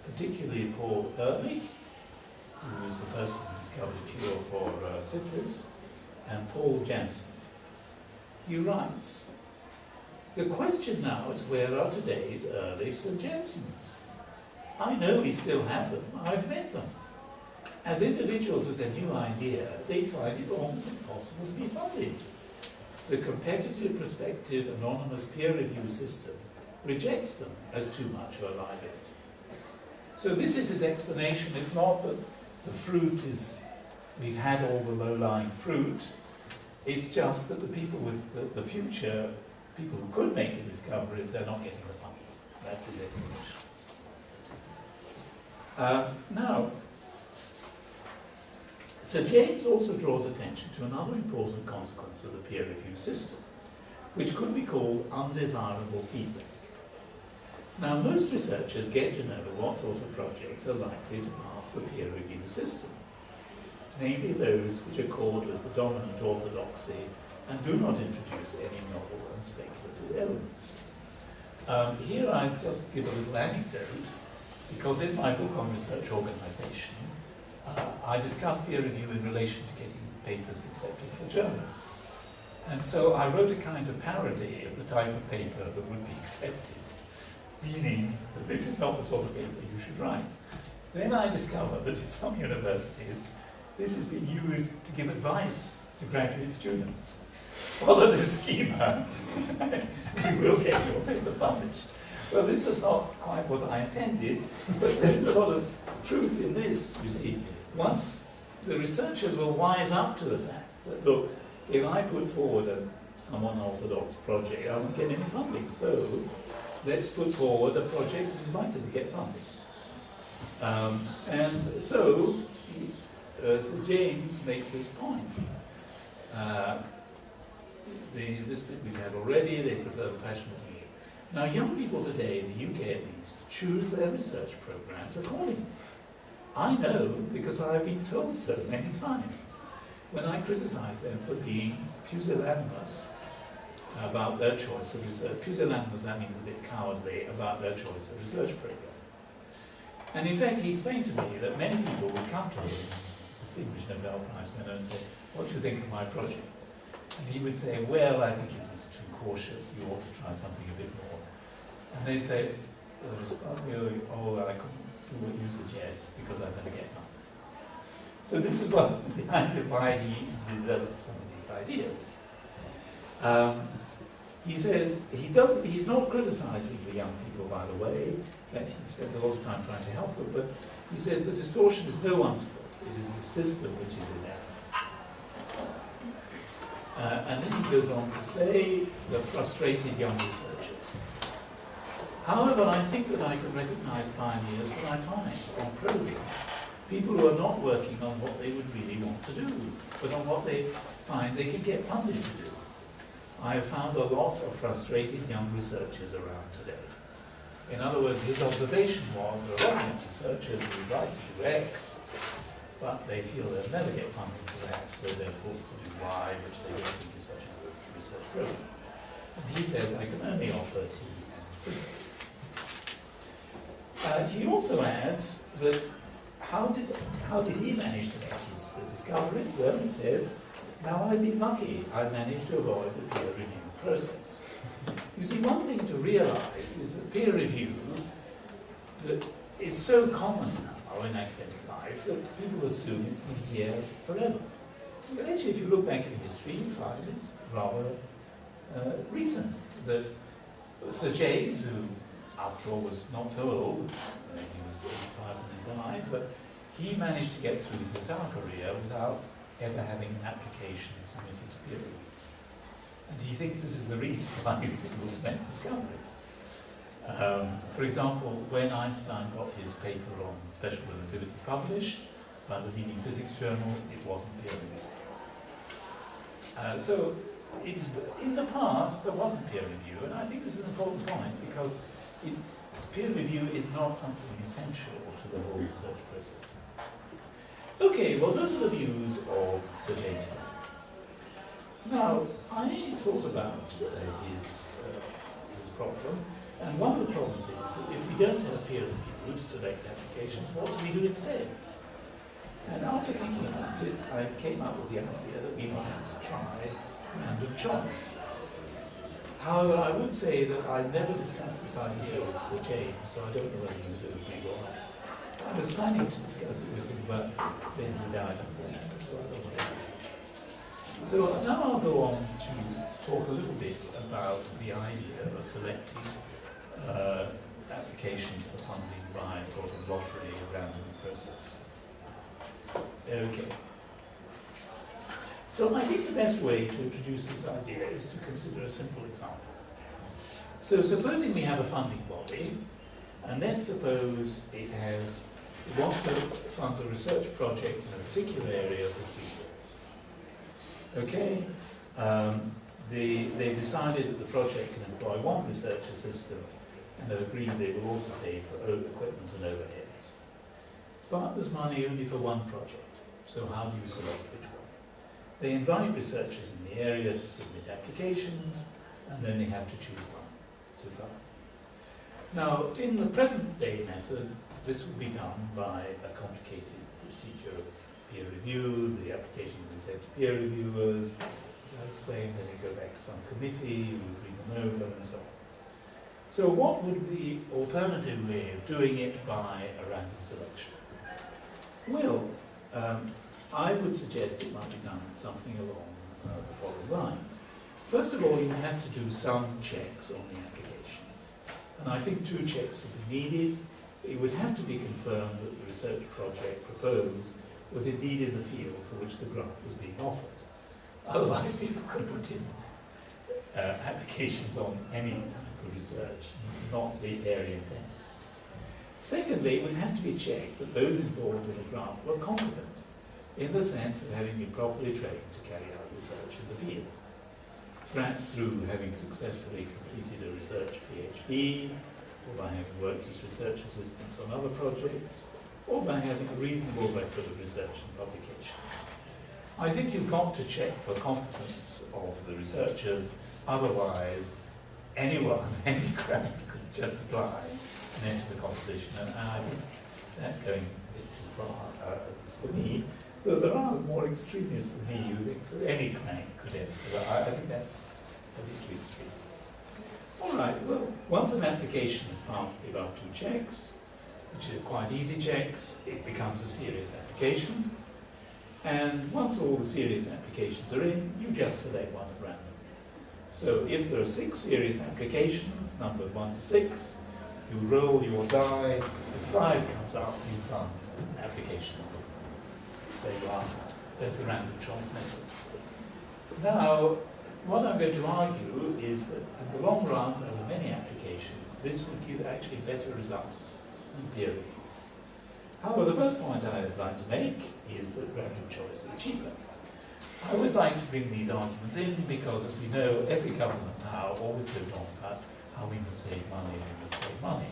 particularly Paul Ehrlich, who was the person who discovered a cure for syphilis, and Paul Janssen. He writes, "The question now is, where are today's Ehrlichs and Jansens? I know we still have them, I've met them. As individuals with a new idea, they find it almost impossible to be funded. the competitive, prospective, anonymous peer review system rejects them as too much of a liability. So this is his explanation. It's not that the fruit is, we've had all the low-lying fruit. It's just that the people with the future, people who could make the discoveries, they're not getting the funds. That's his explanation. Now, Sir James also draws attention to another important consequence of the peer review system, which could be called undesirable feedback. Now, most researchers get to know what sort of projects are likely to pass the peer review system, namely those which accord with the dominant orthodoxy and do not introduce any novel and speculative elements. Here I just give a little anecdote, because in my book on research organisation, I discuss peer review in relation to getting papers accepted for journals. And so I wrote a kind of parody of the type of paper that would be accepted, meaning that this is not the sort of paper you should write. Then I discovered that in some universities, this is being used to give advice to graduate students. Follow this schema, you will get your paper published. Well, this was not quite what I intended, but there's a lot of truth in this, you see. Once the researchers will wise up to the fact that, look, if I put forward a somewhat unorthodox project, I won't get any funding, so let's put forward a project that is likely to get funding. And so, Sir James makes this point. This bit we've had already, they prefer the fashionable. Now, young people today, in the UK at least, choose their research programs accordingly. I know because I've been told so many times when I criticise them for being pusillanimous about their choice of research. Pusillanimous, that means a bit cowardly, about their choice of research program. And in fact, he explained to me that many people would come to him, distinguished Nobel Prize winner, and say, what do you think of my project? And he would say, well, I think this is too cautious, you ought to try something a bit more. And they'd say, oh, I couldn't do what you suggest because I'm going to get none. So this is behind why he developed some of these ideas. He says, he's not criticizing the young people, by the way, that he spent a lot of time trying to help them, but he says the distortion is no one's fault, it is the system which is in error. And then he goes on to say the frustrated young researchers. However, I think that I can recognize pioneers when I find, on probing, people who are not working on what they would really want to do, but on what they find they can get funded to do. I have found a lot of frustrated young researchers around today. In other words, his observation was there are a lot of young researchers who would like to do X, but they feel they'll never get funding for that, so they're forced to do Y, which they don't think is such a good research program. And he says, I can only offer T and C. He also adds that how did he manage to make his discoveries? Well, he says, now I've been lucky. I've managed to avoid the peer review process. You see, one thing to realize is that peer review that is so common now in academic life that people assume it's been here forever. But actually, if you look back in history, you find it's rather recent that Sir James, who after all was not so old, he was 85 when he died, but he managed to get through his entire career without ever having an application submitted to peer review. And he thinks this is the reason why he was able to make discoveries. For example, when Einstein got his paper on special relativity published by the leading physics journal, it wasn't peer reviewed. So it's, in the past, there wasn't peer review, and I think this is an important point because peer review is not something essential to the whole research process. Okay, well, those are the views of Sir James. Now, I thought about his problem, and one of the problems is that if we don't have peer review to select applications, what do we do instead? And after thinking about it, I came up with the idea that we might have to try random choice. However, I would say that I never discussed this idea with Sir James, so I don't know whether he would agree or not. I was planning to discuss it with him, but then he died, unfortunately, so I wasn't able to. So now I'll go on to talk a little bit about the idea of selecting applications for funding by a sort of lottery random process. Okay. So I think the best way to introduce this idea is to consider a simple example. So supposing we have a funding body, and let's suppose it wants to fund a research project in a particular area for 3 years. Okay, they decided that the project can employ one research assistant, and have agreed they will also pay for equipment and overheads. But there's money only for one project, so how do you select which one? They invite researchers in the area to submit applications, and then they have to choose one to fund. Now, in the present day method, this will be done by a complicated procedure of peer review. The application will be sent to peer reviewers, as I explained, then they go back to some committee, we bring them over, and so on. So what would the alternative way of doing it by a random selection? Well, I would suggest it might be done something along the following lines. First of all, you have to do some checks on the applications. And I think 2 checks would be needed. It would have to be confirmed that the research project proposed was indeed in the field for which the grant was being offered. Otherwise, people could put in applications on any type of research, not the area intended. Secondly, it would have to be checked that those involved in the grant were competent, in the sense of having been properly trained to carry out research in the field, perhaps through having successfully completed a research PhD, or by having worked as research assistants on other projects, or by having a reasonable record of research and publications. I think you've got to check for competence of the researchers, otherwise anyone, any crank could just apply and enter the competition, and I think that's going a bit too far, at least for me. Though there are more extremists than me who think that any crank could enter, but I think that's a bit too extreme. All right, well, once an application has passed the above 2 checks, which are quite easy checks, it becomes a serious application. And once all the serious applications are in, you just select one at random. So if there are 6 serious applications, numbered 1 to 6, you roll your die, if 5 comes up, you fund application number 4. There you are. There's the random choice method. Now, what I'm going to argue is that in the long run, over many applications, this would give actually better results than peer review. However, the first point I'd like to make is that random choice is cheaper. I always like to bring these arguments in because, as we know, every government now always goes on about how we must save money, we must save money.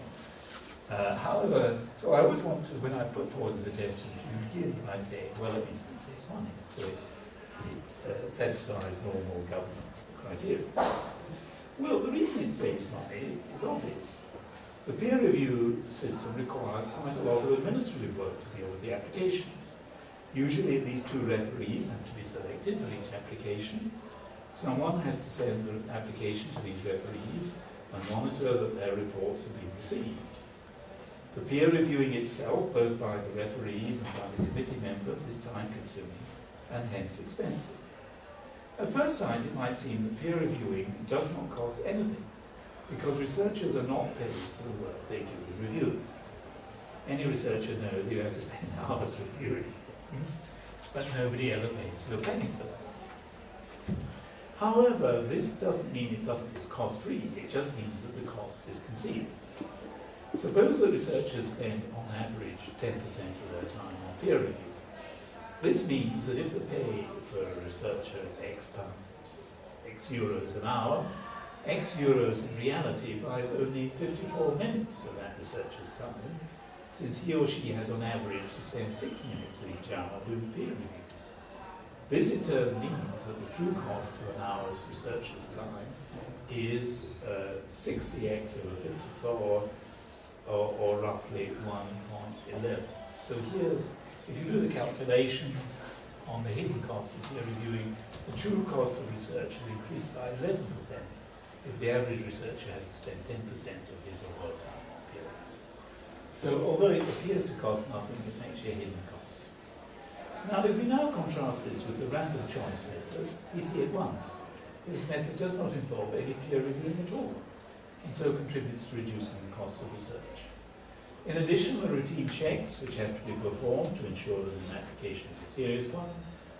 However, so I always want to, when I put forward a suggestion to begin, I say, well, at least it saves money, so it satisfies normal government criteria. Well, the reason it saves money is obvious. The peer review system requires quite a lot of administrative work to deal with the applications. Usually at least 2 referees have to be selected for each application. Someone has to send the application to these referees and monitor that their reports have been received. The peer reviewing itself, both by the referees and by the committee members, is time-consuming and hence expensive. At first sight, it might seem that peer reviewing does not cost anything, because researchers are not paid for the work they do in review. Any researcher knows you have to spend hours reviewing things, but nobody ever pays for your penny for that. However, this doesn't mean it's cost-free, it just means that the cost is concealed. Suppose that researchers spend, on average, 10% of their time on peer review. This means that if the pay for a researcher is X pounds, X euros an hour, X euros in reality buys only 54 minutes of that researcher's time, since he or she has on average to spend 6 minutes of each hour doing peer reviews. This in turn means that the true cost of an hour's researcher's time is 60x over 54, or roughly 1.11. So here's, if you do the calculations on the hidden cost of peer reviewing, the true cost of research is increased by 11% if the average researcher has to spend 10% of his or her time on peer review. So although it appears to cost nothing, it's actually a hidden cost. Now if we now contrast this with the random choice method, we see at once this method does not involve any peer reviewing at all, and so contributes to reducing the cost of research. In addition, the routine checks which have to be performed to ensure that an application is a serious one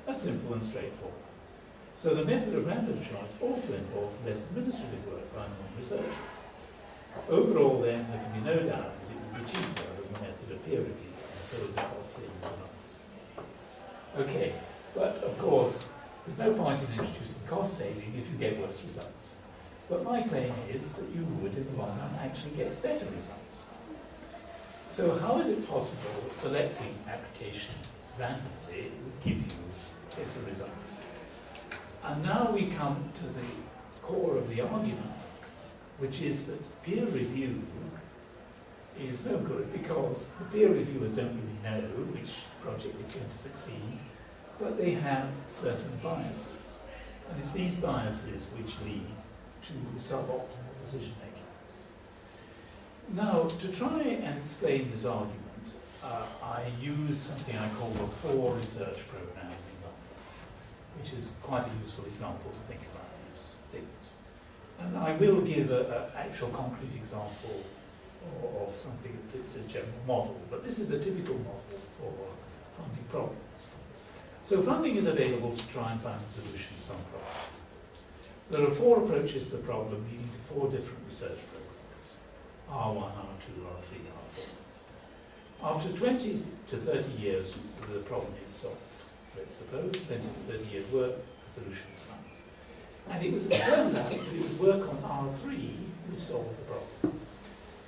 are simple and straightforward. So the method of random choice also involves less administrative work by non-researchers. Overall, then, there can be no doubt that it would be cheaper than the method of peer review, and so is a cost saving for us. Okay, but of course, there's no point in introducing cost saving if you get worse results. But my claim is that you would, in the long run, actually get better results. So how is it possible that selecting application randomly would give you better results? And now we come to the core of the argument, which is that peer review is no good because the peer reviewers don't really know which project is going to succeed, but they have certain biases. And it's these biases which lead to suboptimal decision making. Now, to try and explain this argument, I use something I call the 4 research programs example, which is quite a useful example to think about these things. And I will give an actual concrete example of something that fits this general model, but this is a typical model for funding problems. So funding is available to try and find a solution to some problem. There are 4 approaches to the problem leading to 4 different research programs: R1, R2, R3, R4. After 20 to 30 years, the problem is solved. Let's suppose 20 to 30 years work, a solution is found. And it turns out that it was work on R3 which solved the problem.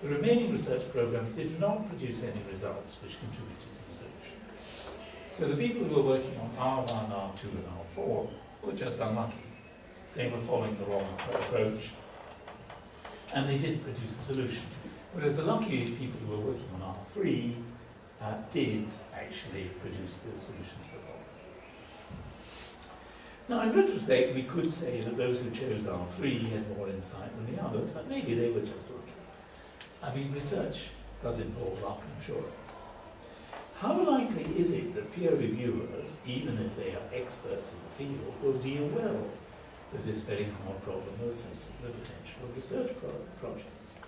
The remaining research program did not produce any results which contributed to the solution. So the people who were working on R1, R2, and R4 were just unlucky. They were following the wrong approach, and they didn't produce a solution. Whereas the lucky people who were working on R3 did actually produce the solution to the problem. Now, in retrospect, we could say that those who chose R3 had more insight than the others, but maybe they were just lucky. I mean, research does involve luck, I'm sure. How likely is it that peer reviewers, even if they are experts in the field, will deal well with this very hard problem of assessing the potential of research projects?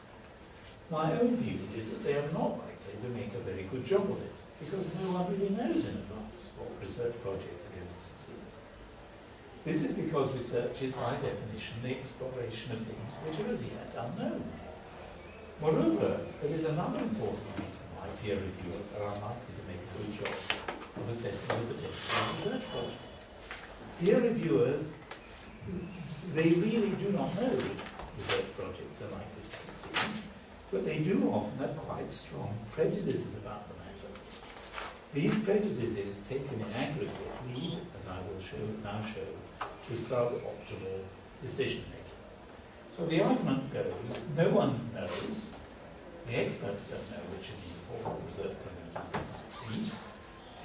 My own view is that they are not likely to make a very good job of it, because no one really knows in advance what research projects are going to succeed. This is because research is, by definition, the exploration of things which are as yet unknown. Moreover, there is another important reason why peer reviewers are unlikely to make a good job of assessing the potential of research projects. Peer reviewers, they really do not know research projects are likely to succeed, but they do often have quite strong prejudices about the matter. These prejudices, taken in aggregate, lead, as I will now show, to suboptimal decision making. So the argument goes, no one knows, the experts don't know which of these 4 research programs is going to succeed,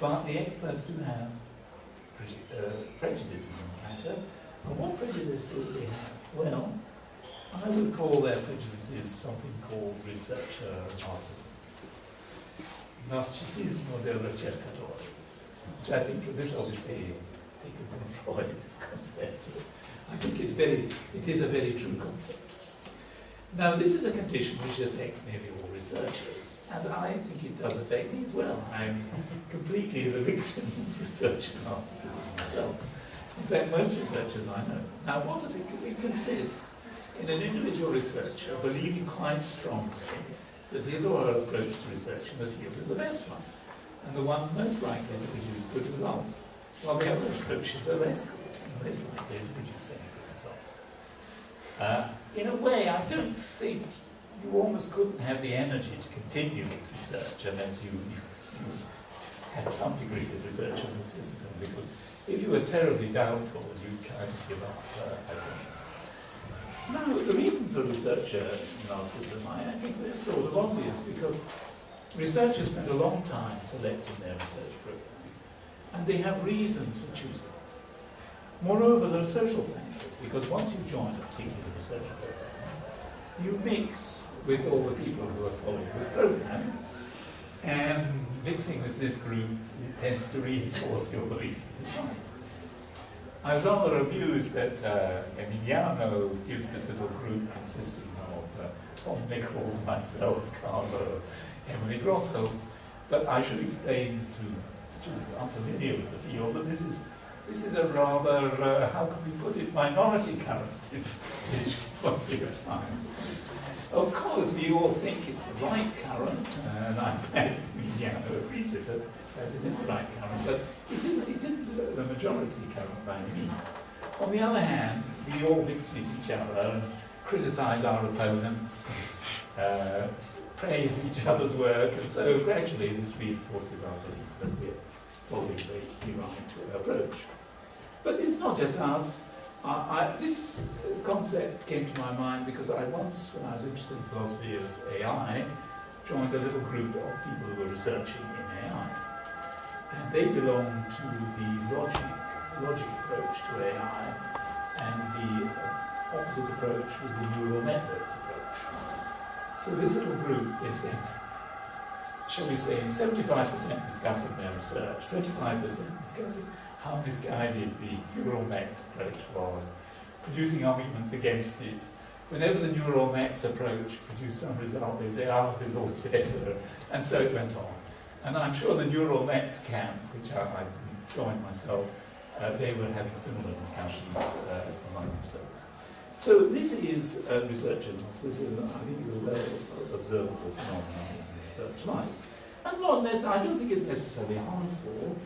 but the experts do have prejudices in the matter. And what prejudice do they have? Well, I would call their prejudices something called researcher narcissism. Narcisismo del ricercatore, which I think, this obviously is taken from Freud, this concept. I think it is a very true concept. Now, this is a condition which affects nearly all researchers, and I think it does affect me as well. I'm completely the victim of researcher narcissism myself. In fact, most researchers I know. Now, what does it consists in an individual researcher believing quite strongly that his or her approach to research in the field is the best one, and the one most likely to produce good results, while the other approaches are less good and less likely to produce any good results. In a way, I don't think you almost couldn't have the energy to continue with research unless you had some degree of research narcissism, because if you were terribly doubtful, you'd kind of give up, I think. Now, the reason for researcher narcissism, I think they're sort of obvious, because researchers spend a long time selecting their research program, and they have reasons for choosing it. Moreover, there are social factors, because once you join a particular research program, you mix with all the people who are following this program, and mixing with this group tends to reinforce your belief in it. I was rather amused that Emiliano gives this little group consisting of Tom Nichols, myself, Carlo, Emily Grossholtz, but I should explain to students unfamiliar with the field that this is a rather, how can we put it, minority current in history philosophy of science. Of course, we all think it's the right current, and I'm glad that Emiliano agrees with us, as it is the right current, but it isn't the majority current by any means. On the other hand, we all mix with each other and criticise our opponents, praise each other's work, and so gradually this reinforces our belief that we're following the right approach. But it's not just us. This concept came to my mind because I once, when I was interested in philosophy of AI, joined a little group of people who were researching in AI. And they belonged to the logic approach to AI, and the opposite approach was the neural networks approach. So this little group, they spent, shall we say, 75% discussing their research, 25% discussing how misguided the neural nets approach was, producing arguments against it. Whenever the neural nets approach produced some result, they'd say ours is always better, and so it went on. And I'm sure the neural nets camp, which I didn't join myself, they were having similar discussions among themselves. So this is research analysis, and I think is a well-observable phenomenon in research life. And I don't think it's necessarily harmful,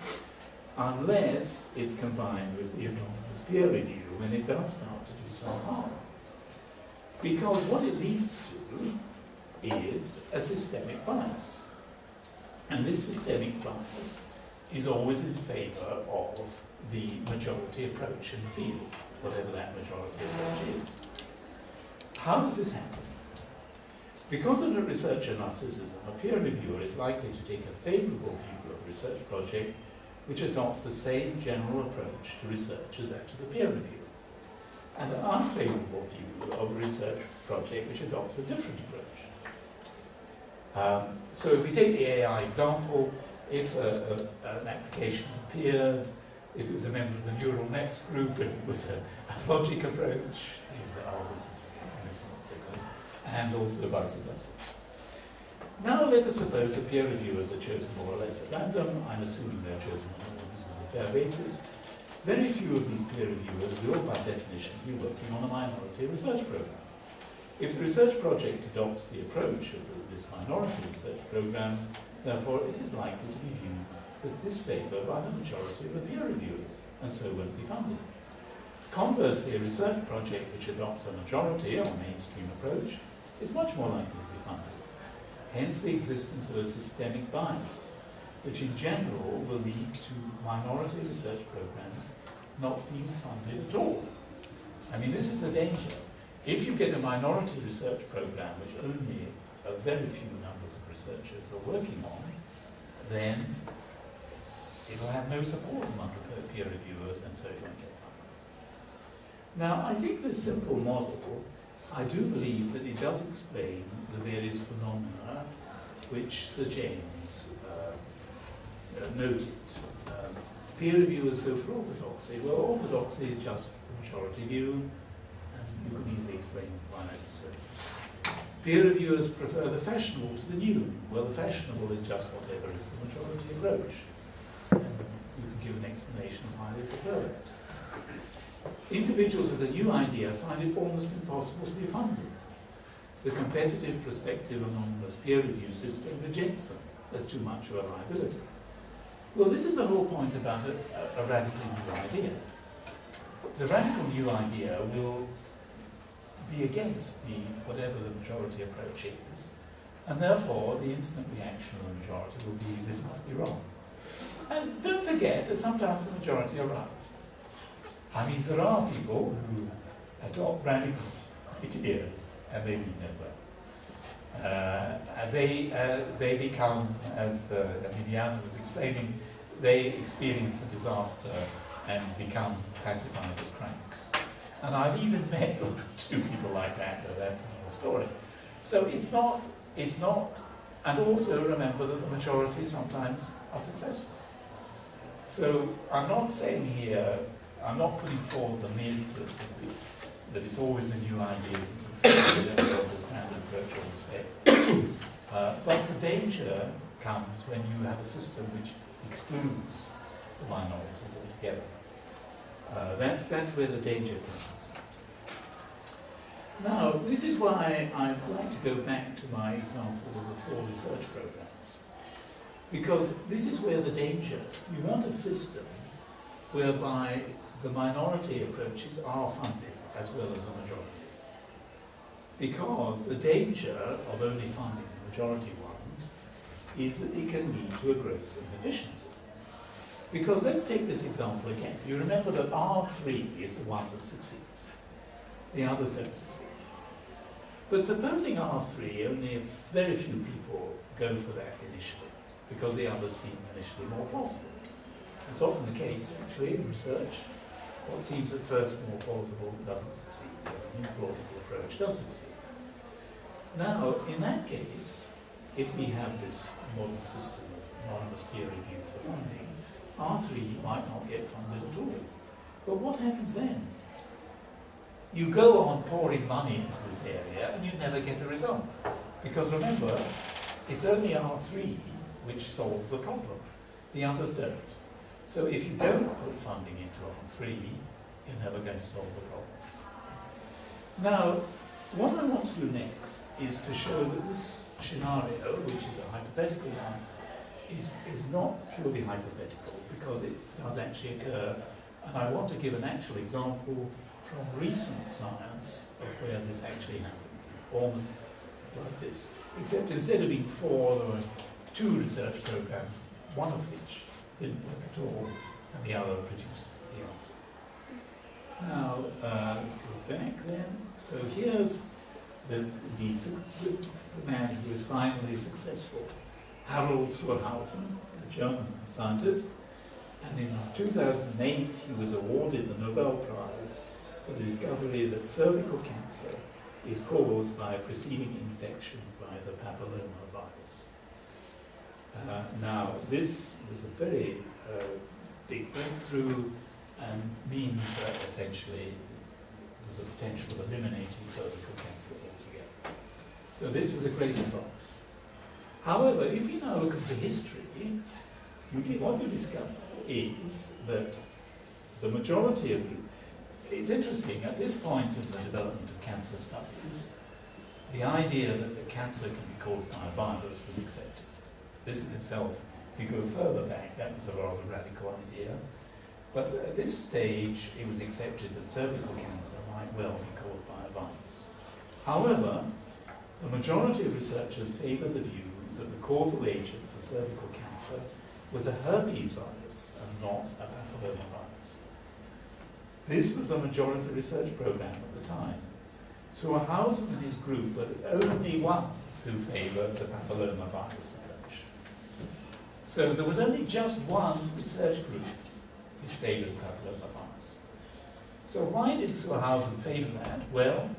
unless it's combined with the anonymous peer review, when it does start to do some harm. Because what it leads to is a systemic bias. And this systemic bias is always in favour of the majority approach in the field, whatever that majority approach is. How does this happen? Because of a researcher narcissism, a peer reviewer is likely to take a favourable view of a research project which adopts the same general approach to research as that of the peer reviewer, and an unfavourable view of a research project which adopts a different approach. So if we take the AI example, if an application appeared, if it was a member of the neural nets group, if it was a logic approach, they would say, oh, this is not so good, and also vice versa. Now let us suppose the peer reviewers are chosen more or less at random. I'm assuming they're chosen on a fair basis. Very few of these peer reviewers will, by definition, be working on a minority research program. If the research project adopts the approach of this minority research program, therefore it is likely to be viewed with disfavour by the majority of the peer reviewers, and so won't be funded. Conversely, a research project which adopts a majority or mainstream approach is much more likely to be funded. Hence the existence of a systemic bias, which in general will lead to minority research programs not being funded at all. I mean, this is the danger. If you get a minority research program which only a very few numbers of researchers are working on, then it will have no support among the peer reviewers, and so it won't get funded. Now, I think this simple model, I do believe that it does explain the various phenomena which Sir James noted. Peer reviewers go for orthodoxy. Well, orthodoxy is just the majority view, and you can easily explain why that's so. Peer reviewers prefer the fashionable to the new. Well, the fashionable is just whatever is the majority approach. And you can give an explanation of why they prefer it. Individuals with a new idea find it almost impossible to be funded. The competitive, prospective, anonymous peer review system rejects them as too much of a liability. Well, this is the whole point about a radically new idea. The radical new idea will be against whatever the majority approach is, and therefore the instant reaction of the majority will be, this must be wrong. And don't forget that sometimes the majority are right. I mean, there are people who adopt radical ideas and they mean no well. They become, as Emiliano was explaining, they experience a disaster and become classified as cranks. And I've even met one or two people like that, but that's another story. So it's not, and also remember that the majority sometimes are successful. So I'm not saying here, I'm not putting forward the myth that it's always the new ideas that succeed, that there's a standard approach on this but the danger comes when you have a system which excludes the minorities altogether. That's where the danger comes. Now, this is why I'd like to go back to my example of the 4 research programs. Because this is where the danger, you want a system whereby the minority approaches are funded as well as the majority. Because the danger of only funding the majority ones is that it can lead to a gross inefficiency. Because let's take this example again. You remember that R3 is the one that succeeds. The others don't succeed. But supposing R3, only very few people go for that initially, because the others seem initially more plausible. It's often the case, actually, in research. What seems at first more plausible doesn't succeed. A more plausible approach does succeed. Now, in that case, if we have this modern system of anonymous peer review for funding, R3 might not get funded at all. But what happens then? You go on pouring money into this area and you never get a result. Because remember, it's only R3 which solves the problem. The others don't. So if you don't put funding into R3, you're never going to solve the problem. Now, what I want to do next is to show that this scenario, which is a hypothetical one, is not purely hypothetical, because it does actually occur, and I want to give an actual example from recent science of where this actually happened, almost like this. Except instead of being 4, there were 2 research programs, one of which didn't work at all, and the other produced the answer. Now, let's go back then. So here's the man who was finally successful, Harold Surhausen, a German scientist, and in 2008 he was awarded the Nobel Prize for the discovery that cervical cancer is caused by a preceding infection by the papilloma virus. Now, this was a very big breakthrough and means that essentially there's a potential of eliminating cervical cancer altogether. So this was a great advance. However, if you now look at the history, what you discover is that the majority of it's interesting, at this point in the development of cancer studies, the idea that the cancer can be caused by a virus was accepted. This in itself, if you go further back, that was a rather radical idea. But at this stage, it was accepted that cervical cancer might well be caused by a virus. However, the majority of researchers favour the view that the causal agent for cervical cancer was a herpes virus and not a papilloma virus. This was the majority research program at the time. Surhausen and his group were the only ones who favoured the papilloma virus approach. So there was only just one research group which favoured papilloma virus. So why did Surhausen favour that? Well,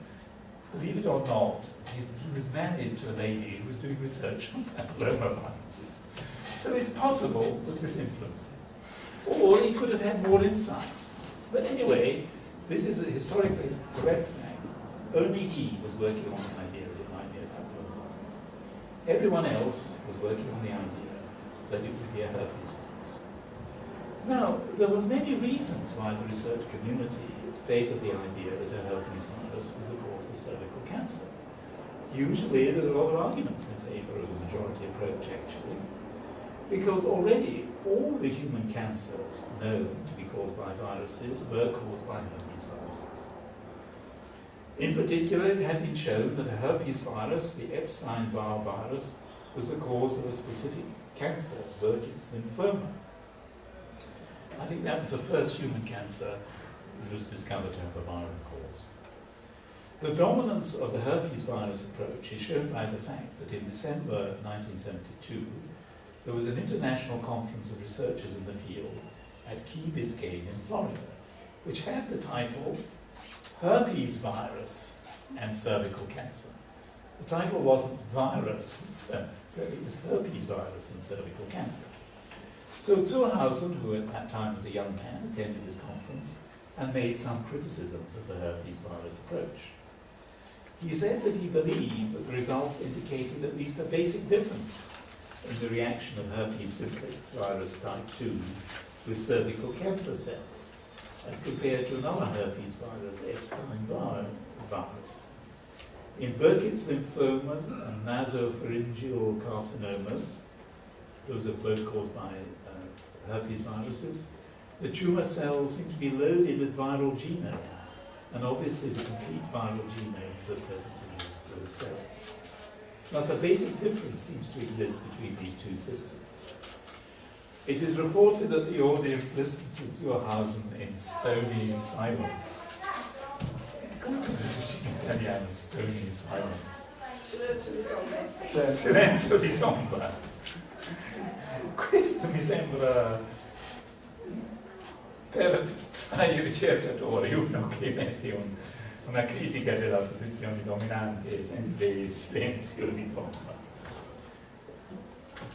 believe it or not, he was married to a lady who was doing research on papilloma viruses. So it's possible that this influenced him. Or he could have had more insight. But anyway, this is a historically correct fact. Only he was working on the idea that it might be a papilloma virus. Everyone else was working on the idea that it would be a herpes virus. Now, there were many reasons why the research community favoured the idea that a herpes virus was the cause of cervical cancer. Usually, there's a lot of arguments in favour of the majority approach, actually, because already all the human cancers known to be caused by viruses were caused by herpes viruses. In particular, it had been shown that a herpes virus, the Epstein-Barr virus, was the cause of a specific cancer, Burkitt's lymphoma. I think that was the first human cancer that was discovered to have a viral cause. The dominance of the herpes virus approach is shown by the fact that in December 1972, there was an international conference of researchers in the field at Key Biscayne in Florida, which had the title Herpes Virus and Cervical Cancer. The title wasn't virus, so it was herpes virus and cervical cancer. So Surhausen, who at that time was a young man, attended this conference, and made some criticisms of the herpes virus approach. He said that he believed that the results indicated at least a basic difference in the reaction of herpes simplex virus type 2 with cervical cancer cells, as compared to another herpes virus, Epstein-Barr virus. In Burkitt's lymphomas and nasopharyngeal carcinomas, those are both caused by herpes viruses, the tumor cells seem to be loaded with viral genomes, and obviously the complete viral genomes are present in those cells. Thus, a basic difference seems to exist between these two systems. It is reported that the audience listened to Zurhausen in stony silence. Italiano, stony silence. Silenzio di tomba. Questo mi sembra, per i ricercatori, uno che mette una critica della posizione dominante è sempre il silenzio di tomba.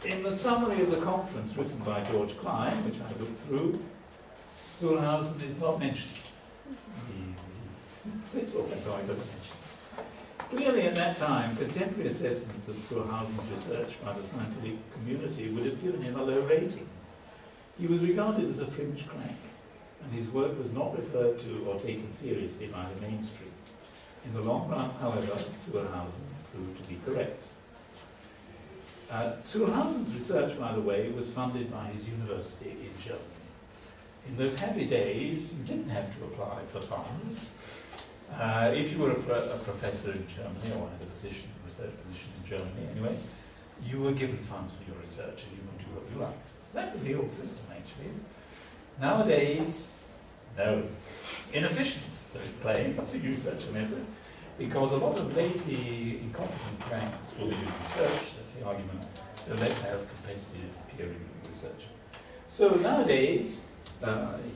In the summary of the conference written by George Klein, which I looked through, Zurhausen is not mentioned. Doesn't mention. Clearly, at that time, contemporary assessments of Zurhausen's research by the scientific community would have given him a low rating. He was regarded as a fringe crank, and his work was not referred to or taken seriously by the mainstream. In the long run, however, Zurhausen proved to be correct. Zurhausen's research, by the way, was funded by his university in Germany. In those happy days, you didn't have to apply for funds. If you were a professor in Germany, or had a research position in Germany anyway, you were given funds for your research and you could do what you liked. That was the old system, actually. Nowadays, no. Inefficient, so it's claimed, to use such a method, because a lot of lazy, incompetent cranks will do research, that's the argument, so let's have competitive peer-reviewed research. So nowadays,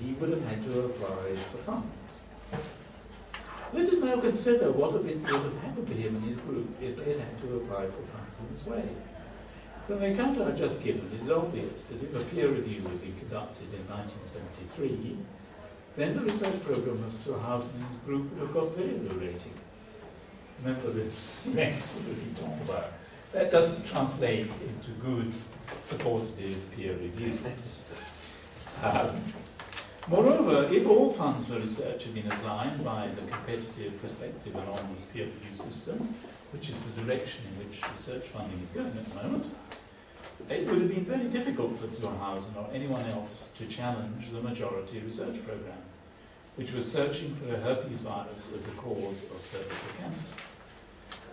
he would have had to apply for funds. Let us now consider what would have happened to him and his group if they had had to apply for funds in this way. From the account I've just given, it is obvious that if a peer review had been conducted in 1973, then the research program of Zurhausen and his group would have got very low rating. Remember this immense tomba. That doesn't translate into good, supportive peer reviews. Moreover, if all funds for research had been assigned by the competitive, prospective, anonymous peer review system, which is the direction in which research funding is going at the moment, it would have been very difficult for Zurhausen or anyone else to challenge the majority research program, which was searching for a herpes virus as a cause of cervical cancer.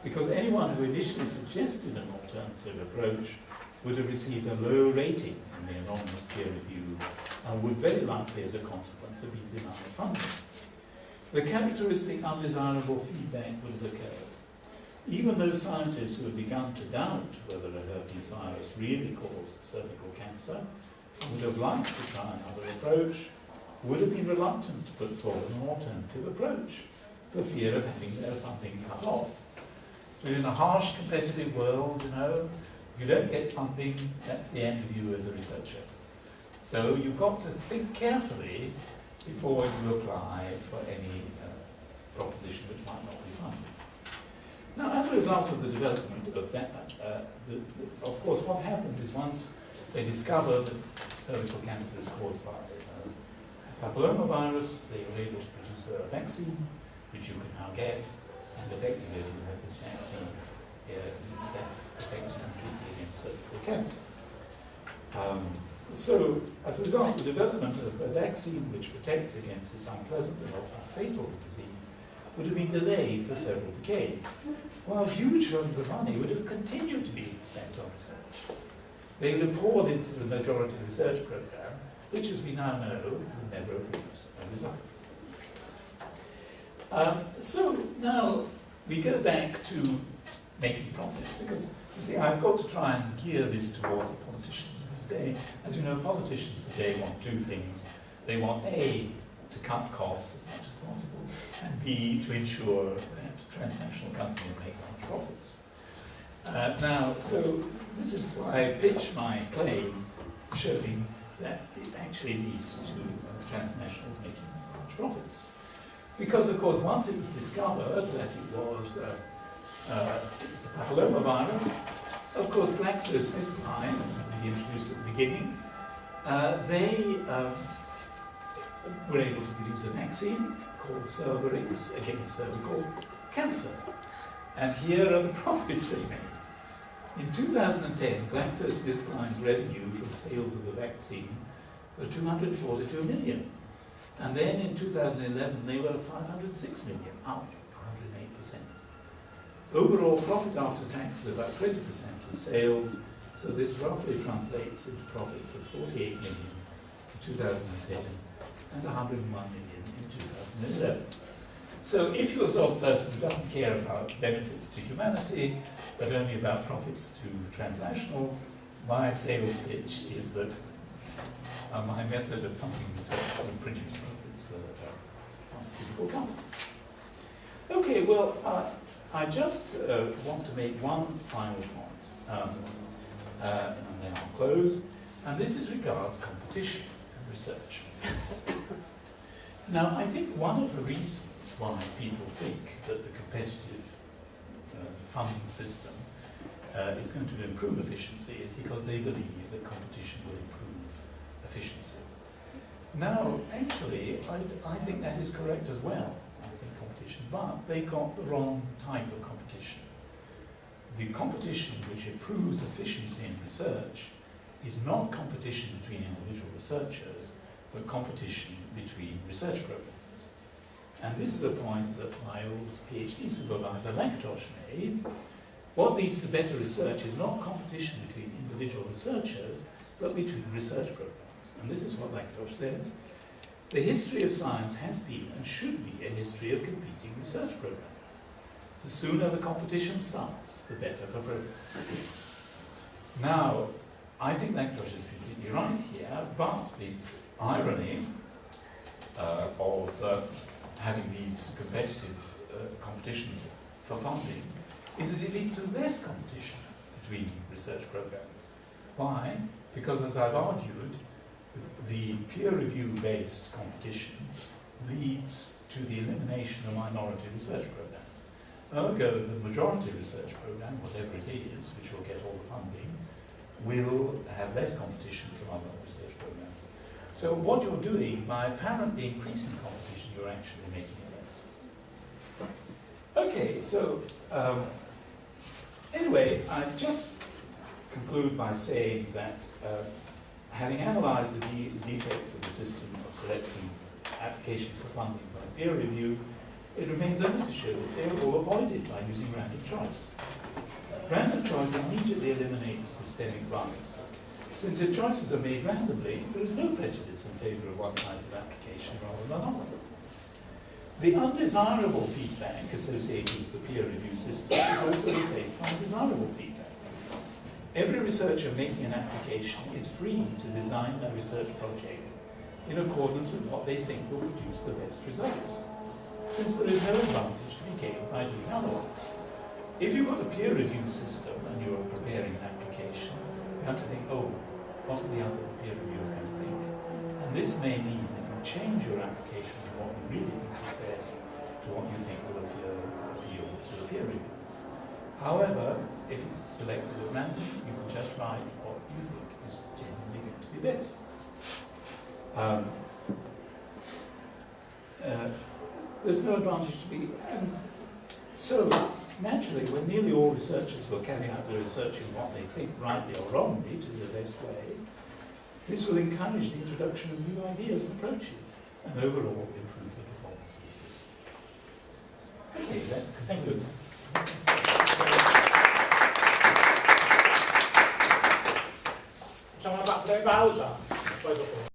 Because anyone who initially suggested an alternative approach would have received a low rating in the anonymous peer review and would very likely, as a consequence, have been denied funding. The characteristic undesirable feedback would have occurred. Even those scientists who had begun to doubt whether a herpes virus really caused cervical cancer would have liked to try another approach, would have been reluctant to put forward an alternative approach for fear of having their funding cut off. But in a harsh competitive world, if you don't get funding, that's the end of you as a researcher. So you've got to think carefully before you apply for any proposition which might not be funded. Now, as a result of the development of that, of course, what happened is once they discovered that cervical cancer is caused by papillomavirus, they were able to produce a vaccine, which you can now get, and effectively you have this vaccine that protects you completely against cervical cancer. So, as a result, the development of a vaccine which protects against this unpleasant and often fatal disease would have been delayed for several decades, while huge sums of money would have continued to be spent on research. They would have poured into the majority research program, which, as we now know, would never produce a result. So now we go back to making profits, because you see, I've got to try and gear this towards the politicians of this day. As you know, politicians today want two things. They want A, to cut costs as much as possible, and B, to ensure that transnational companies make large profits. Now, so this is why I pitch my claim showing that it actually leads to transnationals making large profits. Because, of course, once it was discovered that it was a papillomavirus, of course, GlaxoSmithKline, we introduced at the beginning, they were able to produce a vaccine called Cervarix against cervical cancer. And here are the profits they made. In 2010, GlaxoSmithKline's revenue from sales of the vaccine were 242 million. And then in 2011, they were 506 million, up 108%. Overall profit after tax is about 20% of sales, so this roughly translates into profits of 48 million in 2010 and 101 million in 2011. So if you're the sort of person who doesn't care about benefits to humanity, but only about profits to transnationals, my sales pitch is that my method of funding research will produce profits for pharmaceutical companies. Okay, well, I just want to make one final point, and then I'll close, and this is regards competition and research. Now, I think one of the reasons why people think that the competitive funding system is going to improve efficiency is because they believe that competition will improve efficiency. Now, actually, I think that is correct as well. I think competition, but they got the wrong type of competition. The competition which improves efficiency in research is not competition between individual researchers, but competition between research programs. And this is a point that my old PhD supervisor Lakatosh made. What leads to better research is not competition between individual researchers, but between research programs. And this is what Lakatosh says. The history of science has been and should be a history of competing research programs. The sooner the competition starts, the better for progress. Now, I think Lakatosh is completely right here, but the irony of having these competitive competitions for funding is that it leads to less competition between research programs. Why? Because, as I've argued, the peer review-based competition leads to the elimination of minority research programs. Ergo, the majority research program, whatever it is, which will get all the funding, will have less competition from other research programs. So what you're doing, by apparently increasing competition, you're actually making it less. Okay, so anyway, I just conclude by saying that having analysed the defects of the system of selecting applications for funding by peer review, it remains only to show that they are all avoided by using random choice. Random choice immediately eliminates systemic bias. Since the choices are made randomly, there is no prejudice in favour of one type of application rather than another. The undesirable feedback associated with the peer review system is also replaced by desirable feedback. Every researcher making an application is free to design their research project in accordance with what they think will produce the best results, since there is no advantage to be gained by doing otherwise. If you've got a peer review system and you're preparing an application, you have to think, oh, what are the other peer reviewers going to think? And this may mean that you change your application from what you really think is best to what you think will appeal to the peer reviewers. However, if it's selected at random, you can just write what you think is genuinely going to be best. There's no advantage to be, and so naturally, when nearly all researchers will carry out their research in what they think rightly or wrongly to the best way, this will encourage the introduction of new ideas and approaches, and overall improve the performance of the system. Okay, that concludes. Facciamo una breve pausa, poi dopo.